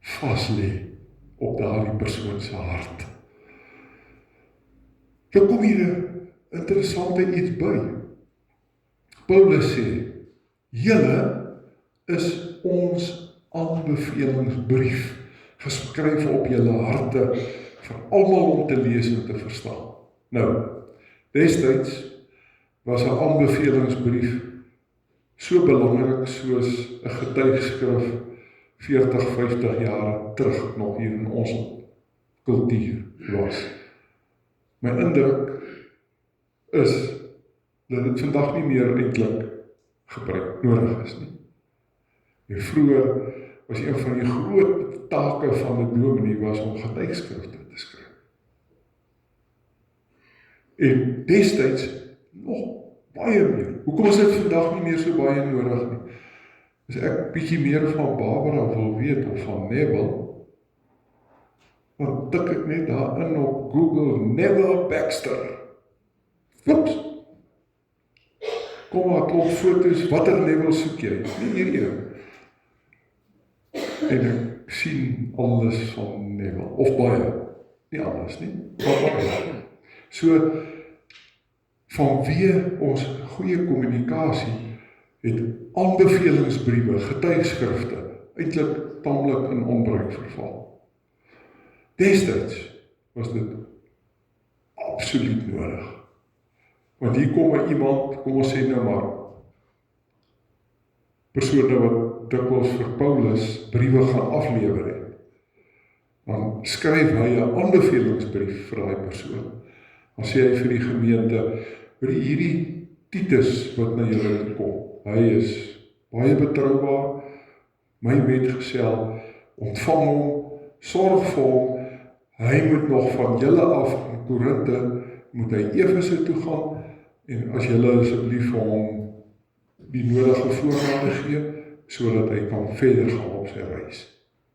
vaslê op daardie persoon se hart. Dan kom hier 'n interessante iets by. Paulus sê, Julle is ons aanbevelingsbrief, geskryf op julle harte, vir almal om te lees en te verstaan. Nou, destyds was 'n aanbevelingsbrief so belangrik soos 'n getuigskrif 40, 50 jaar terug nog hier in ons kultuur was. My indruk is dat dit vandag nie meer eintlik gebruik nodig is nie. En vroeër was een van die groot take van 'n dominee was om getuigskrifte te skryf. En destyds nog baie meer. Hoekom is dit vandag nie meer so baie nodig nie? As ek bietjie meer van Barbara wil weet of van Neville, dan tik ek net daarin op Google Neville Baxter. Oeps. Kom maar, klop foto's, watter Neville soek jy? Nie hierdie een. En ek sien alles van Neville, of baie, nie alles nie, maar baie. So, vanweë ons goeie kommunikasie, het aanbevelingsbriewe, getuigskrifte, eintlik taamlik in onbruik verval. Destyds was dit absoluut nodig. Want hier kom iemand, kom ons sê nou maar, persone wat dikwels vir Paulus briewe gaan aflewer het, dan skryf hy 'n aanbevelingsbrief vir daai persoon. Dan sê hy vir die gemeente, hierdie Titus wat na julle toe kom, hy is baie betroubaar, my metgesel, ontvang hom, sorg vir hom, hy moet nog van julle af in Korinthe, moet hy Efese toe gaan, en as julle asseblief vir hom die nodige voorrade gee, sodat hy kan verder gaan op sy reis.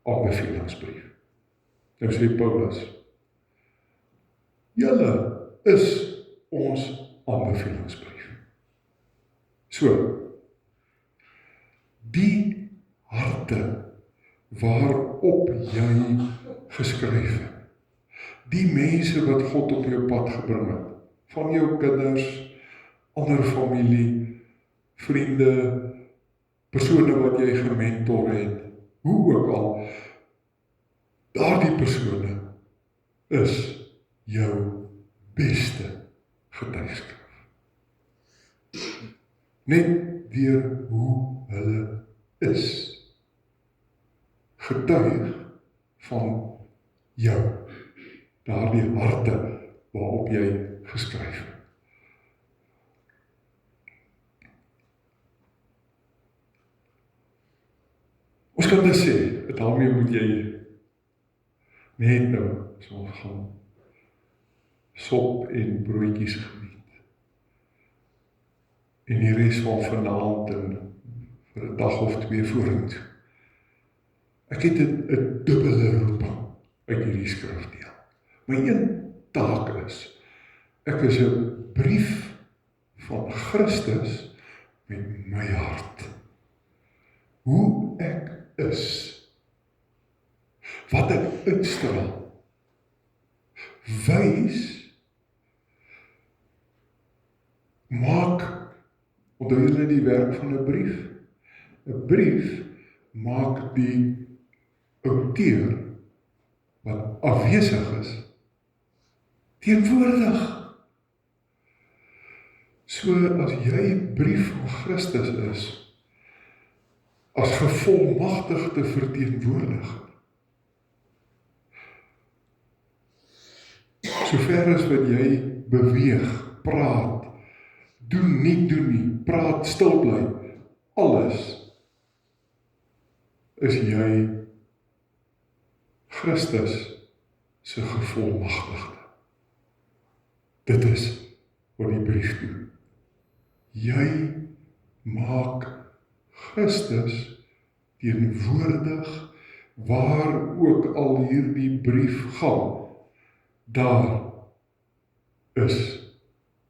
Aanbevelingsbrief. Nou sê Paulus, julle is ons aanbevelingsbrief. So, die harte waarop jy geskryf het, die mense wat God op jou pad gebring het, van jou kinders, ander familie, vriende, persone wat jy gementor het, hoe ook al, daardie persone is jou beste getuigskrif. Net deur hoe hulle is, getuig van jou, daardie harte waarop jy geskryf het. Ons kan dus sê, daarmee moet jy net nou, so gaan sop en broodjies geniet. En die res van vanaand en vir 'n dag of 2 vorentoe. Ek het 'n dubbele roeping uit hierdie skrifdeel. My een taak is, ek is 'n brief van Christus met my hart. Hoe ek is, wat ek uitstraal, wys, maak, onthou julle die werk van 'n brief? 'n brief maak die outeur wat afwesig is, teenwoordig. So as jy 'n brief van Christus is, as gevolmagtigde verteenwoordiger, sover as wat jy beweeg, praat, doen nie, praat, stil bly, alles is jy Christus se gevolmagtigde. Dit is wat die brief doen. Jy maak Christus teenwoordig waar ook al hierdie brief gaan. Daar is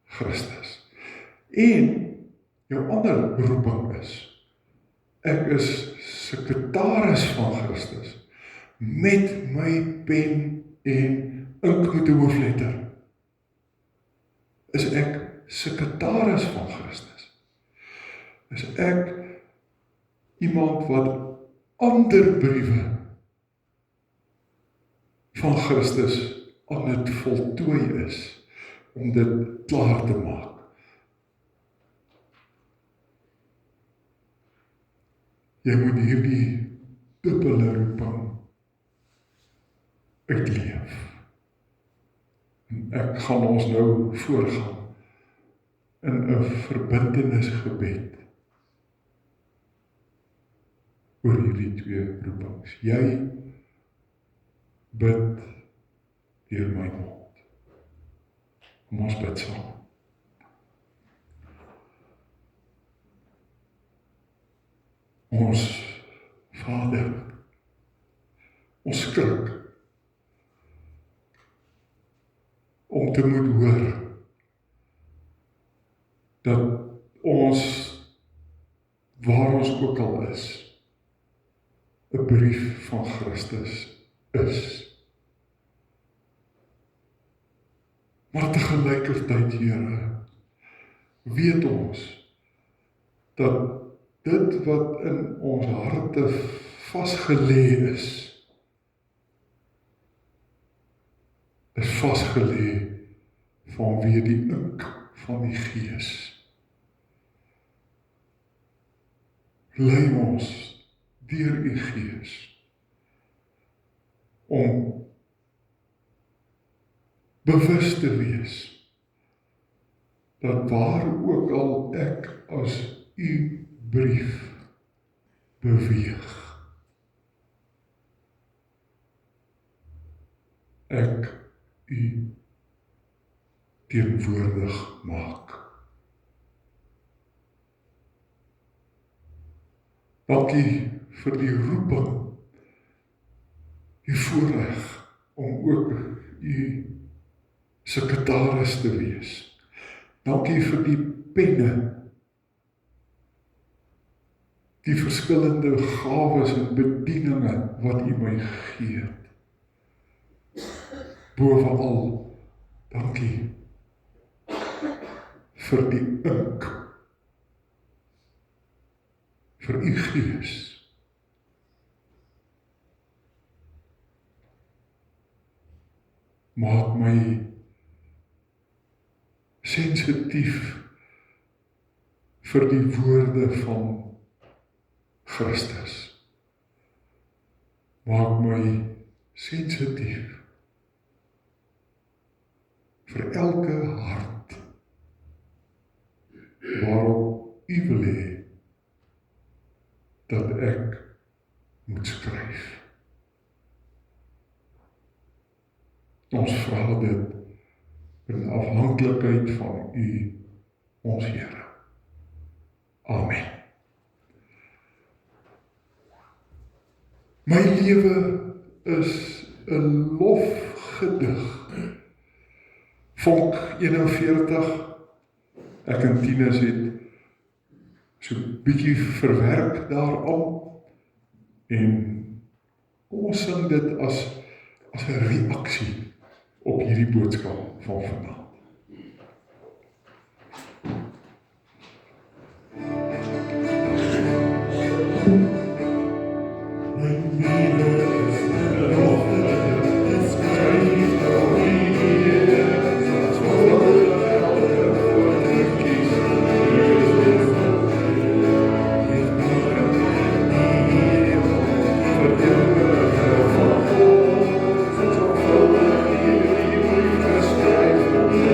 Christus. En jou ander roeping is, ek is sekretaris van Christus, met my pen en ink met 'n hoofletter, is ek sekretaris van Christus. Is ek iemand wat ander briewe van Christus aan het voltooi is, om dit klaar te maak. Jy moet hierdie dubbele roeping uitleef. En ek gaan ons nou voorgaan in 'n verbintenisgebed oor hierdie twee roepings. Jy bid deur my mond. Kom ons bid saam. Ons Vader, ons skrik om te moet hoor dat ons, waar ons ook al is, 'n brief van Christus is. Maar tegelykertyd, Here, weet ons dat dit wat in ons harte vasgelê is vasgelê vanweë die ink van die Gees. Lei ons deur die Gees om bewus te wees dat waar ook al ek as u brief beweeg, ek u teenwoordig maak. Dankie vir die roeping, die voorreg om ook u sekretaris te wees. Dankie vir die penne, die verskillende gawes en bedieninge wat u my gegee het. Bovenal, dankie vir die ink, vir u Gees. Maak my sensitief vir die woorde van Christus. Maak my sensitief vir elke hart waarop u wil hê dat ek moet skryf. Ons vra dit in afhanklikheid van u, ons Here. Amen. My lewe is 'n lofgedig. Vonk 41, ek en Tinus het so bietjie verwerk daaraan, en kom ons sing dit as 'n reaksie op hierdie boodskap van vanaand. Schrijf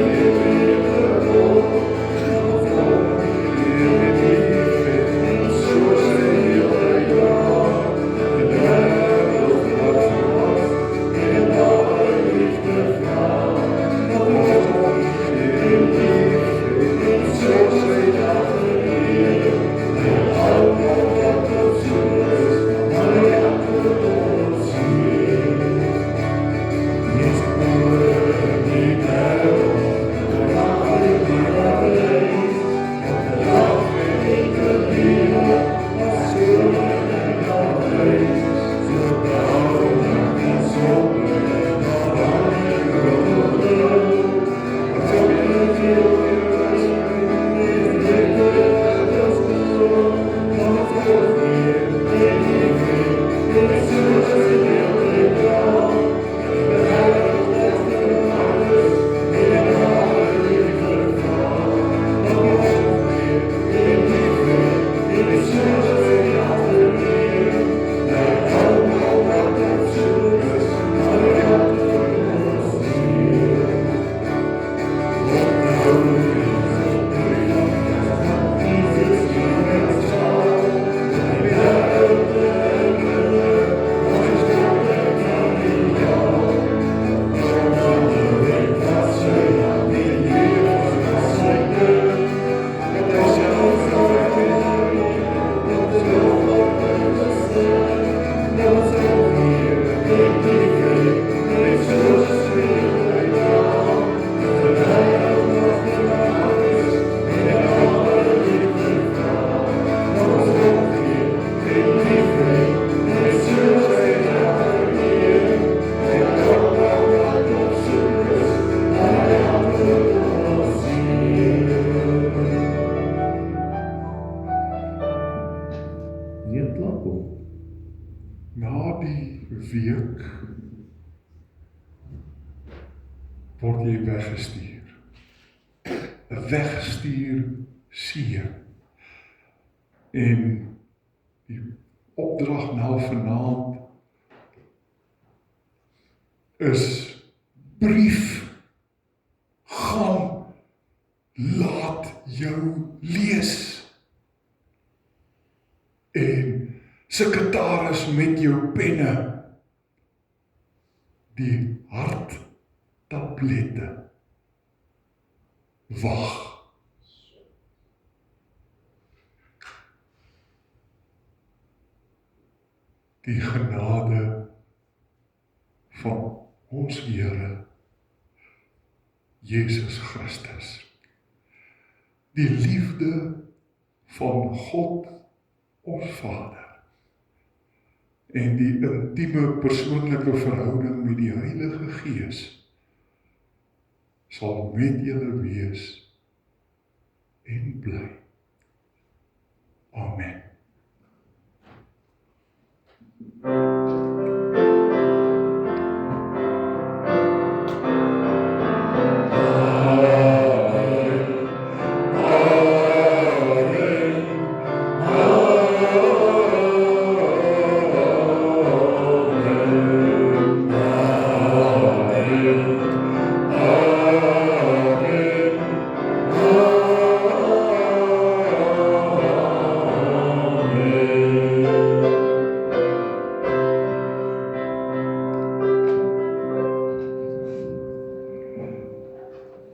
Na die week word jy weggestuur. 'n Weggestuur seun. En die opdrag nou vanaand is brief, gaan, laat jou lees. En sekretaris met jou penne, die harttablette, wag. Die genade van ons Here, Jesus Christus, die liefde van God, ons Vader, en die intieme persoonlike verhouding met die Heilige Gees, sal met julle wees en bly. Amen.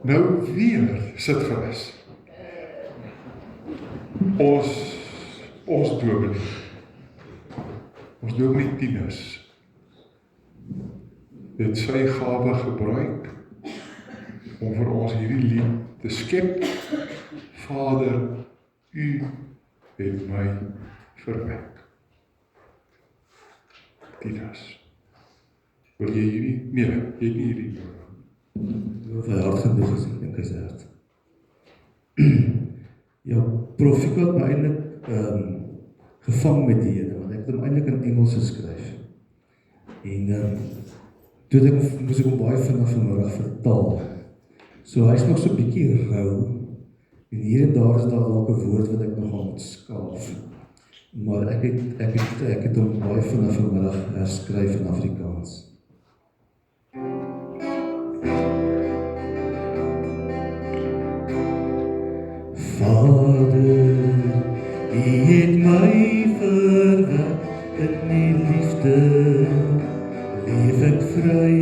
Nou weer sit gerus. Ons dominee Tinus het sy gawe gebruik om vir ons hierdie lied te skep. Vader, U het my verwek. Tinus, wil jy hierdie? Nee, jy het nie hierdie nodig. Wat hy hard genoeg is, ek dink hy is hard. Ja, Prof, ek het my eindelijk gevang met die ene, want ek het hom eindelijk in Engels geskryf. En toe moes ek hom baie vanmiddag vertaal. So hy is nog so 'n bietjie rou, en hier en daar is daar dalk 'n woord wat ek nogal moet skaaf. Maar ek het hom baie vanmiddag herskryf in Afrikaans. Vader, U het my verwek in die liefde, leef ek vry.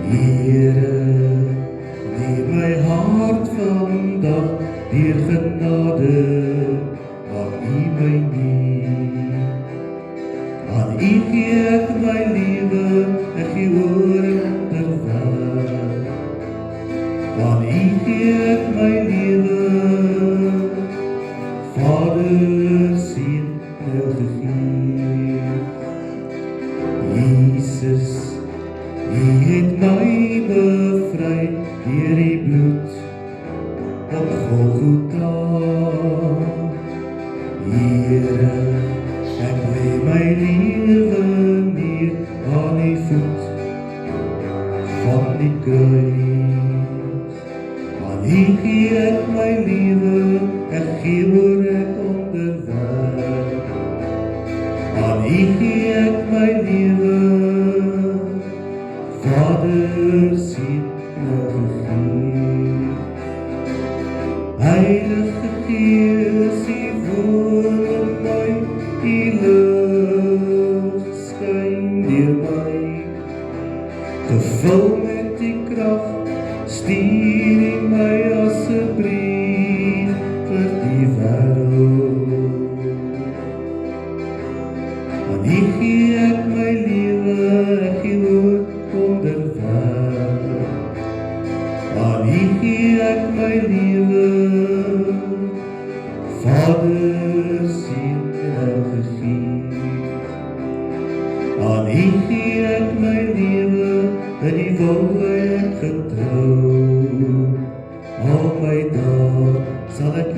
Here, neem my hart vandag deur genade, maar U my nie. Aan U gee ek my lewe, ek gee oor en onderweg. Aan U gee ek my lewe, Vader, Seun, Heilige Gees. Jesus, U het my bevry deur die bloed op Golgotha. Here, ek lê my lewe neer aan die voet van die kruis. Aan U gee ek my lewe, ek gee oor ek onderwerp. Aan U gee ek my lewe, Vader, Seun, Heilige Gees. Heilige Gees, U woon in my, U lig skyn deur my. Gevul met die krag, stuur U my asseblief vir die wêreld. Aan U gee ek my lewe, ek gee oor onderwerp. Aan U gee ek my lewe, Vader, Seun, Heilige Gees. Aan U gee ek my lewe, in die wil ek getrou. Al my dae sal ek U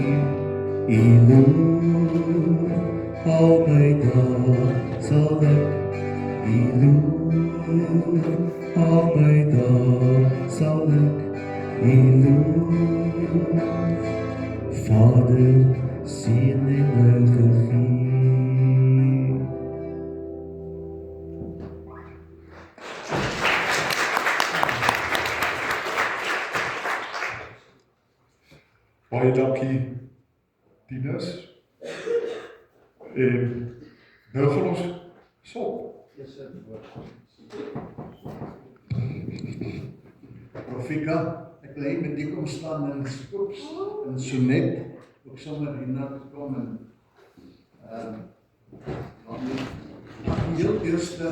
loof, al my dae sal ek U loof, al my dae sal ek U loof. Vader, Seun en Heilige Gees. Baie dankie, Tinus. En nou gaan ons sop. Profika, ek wil hê met die kom staan in Skoops, in Sonet, ook sommer hierna te kom en die heel eerste,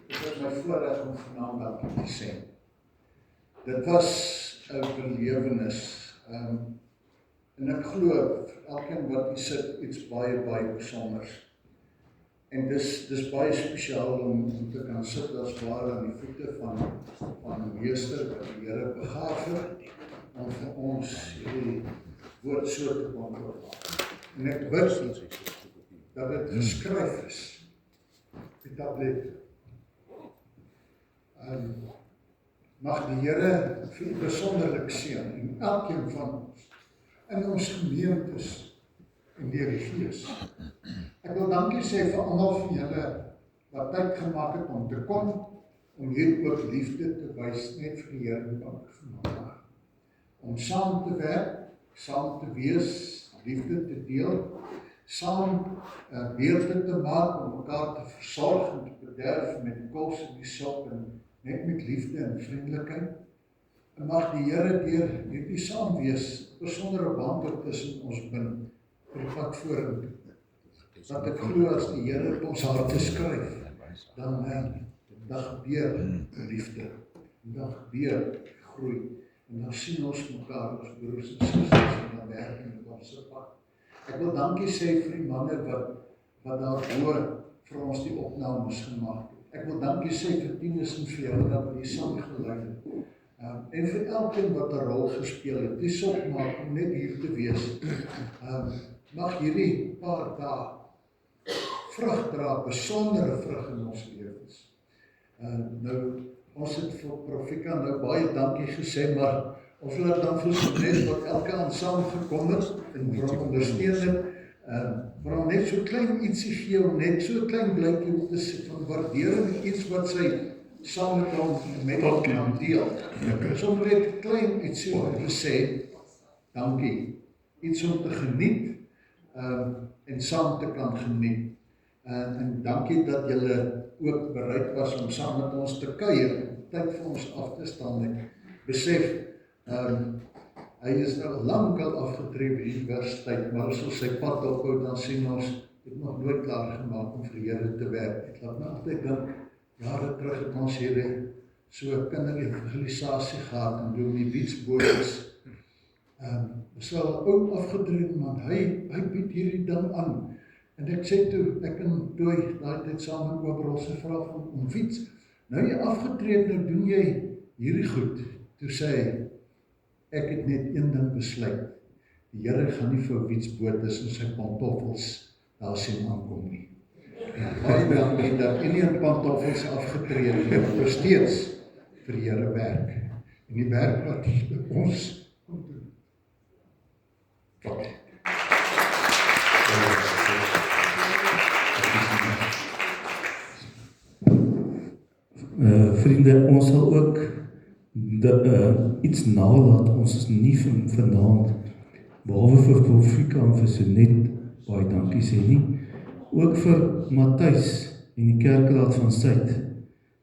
dit is my voorreg om vanaand dankie te sê. Dit was 'n belewenis, en ek glo, elkeen wat hier sit, iets baie besonders. En dis baie spesiaal om te kan sit as ware aan die voete van 'n meester wat die Here begaaf het om vir ons hierdie woord so te kon oormaak. En ek bid dat dit geskryf is op die tablet. Mag die Here vir u besonderlik seën en elkeen van ons in ons gemeentes en deur die Gees. Ek wil dankie sê vir almal van julle wat tyd gemaak het om te kom, om hier ook liefde te wys, net vir die Here dank vandag. Om saam te werk, saam te wees, liefde te deel, saam beurte te maak om mekaar te versorg en te bederf met kos en die sop en net met liefde en vriendelikheid. En mag die Here deur hierdie saamwees besondere band ook tussen ons binne vir die pad vorentoe. Dat ek glo as die Here op ons harte skryf, dan gebeur liefde, dan gebeur groei, en dan sien ons mekaar as broers en susters en dan werk met ons pad. Ek wil dankie sê vir die manne wat daarvoor vir ons die opnames gemaak het. Ek wil dankie sê vir Tinus en vir julle dat die sang gelei het. En vir elkeen wat 'n rol gespeel het, die sop maak om net hier te wees. Mag hierdie paar dae vrug dra, besondere vrug in ons lewens. Nou, ons het vir Profika nou baie dankie gesê, maar ons wil dan vir net wat elke aand saam gekom het en vir hom ondersteun het, vir hom net so klein ietsie gee, om net so klein blykie om te sê van waardering, iets wat sy saam met hom kan deel. So net klein ietsie om te sê, dankie. Iets om te geniet, en saam te kan geniet. En dankie dat julle ook bereid was om saam met ons te kuier, tyd vir ons af te staan. Ek besef, hy is nou lankal afgetree by die universiteit, maar as ons sy pad ophou, dan sien ons, het nog nooit klaar gemaak om vir die Here te werk. Ek laat my altyd dink, jare terug het ons hier so kinderevangelisasie gehad, en doen die Wietsbootjes. Is wel oud afgetree, man, hy bied hierdie ding aan. En ek sê toe, ek en Toy, daai tyd saam met Obrol se vra om fiets. Nou jy afgetree, nou doen jy hierdie goed. Toe sê hy, ek het net een ding besluit. Die Here gaan nie vir Wietsbootjes en sy pantoffels daar sien aankom nie. Baie dankie dat nie pantoffels afgetree het, maar steeds vir die Here werk. En die werk wat ons kom doen. Vriende, ons sal ook iets nalat, ons is nie vanaand, behalwe vir Profika en vir Sonet, baie dankie sê nie, ook vir Matthys en die Kerkraad van Suid,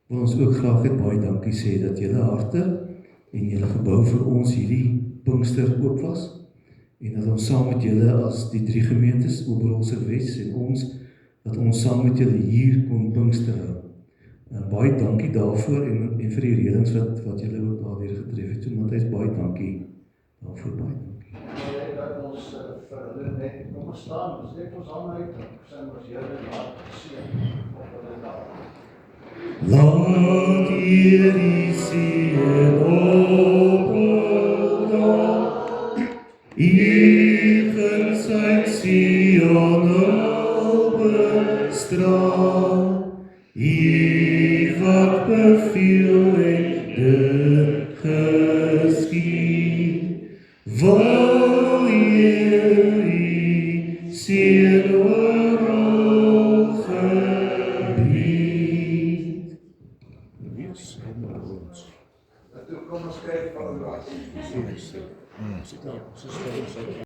wil ons ook graag net baie dankie sê, dat julle harte en julle gebou vir ons hierdie Pinkster oop was, en dat ons saam met julle as die 3 gemeentes, Oberholse Wes en ons, dat ons saam met julle hier kon Pinkster hou. Baie dankie daarvoor en vir die redings wat julle ook daardeur getref het. So Matthys, baie dankie daarvoor, baie dankie. Dat ons vir hulle net kom staan, ons net ons hande uit, sê ons Here laat seën op hulle dag. Laat hierdie seën op ons, Egen sy Sion straal, U wat beveel en dit geskied. Wil Heer U seën oral gebied. Toe kom ons kyk van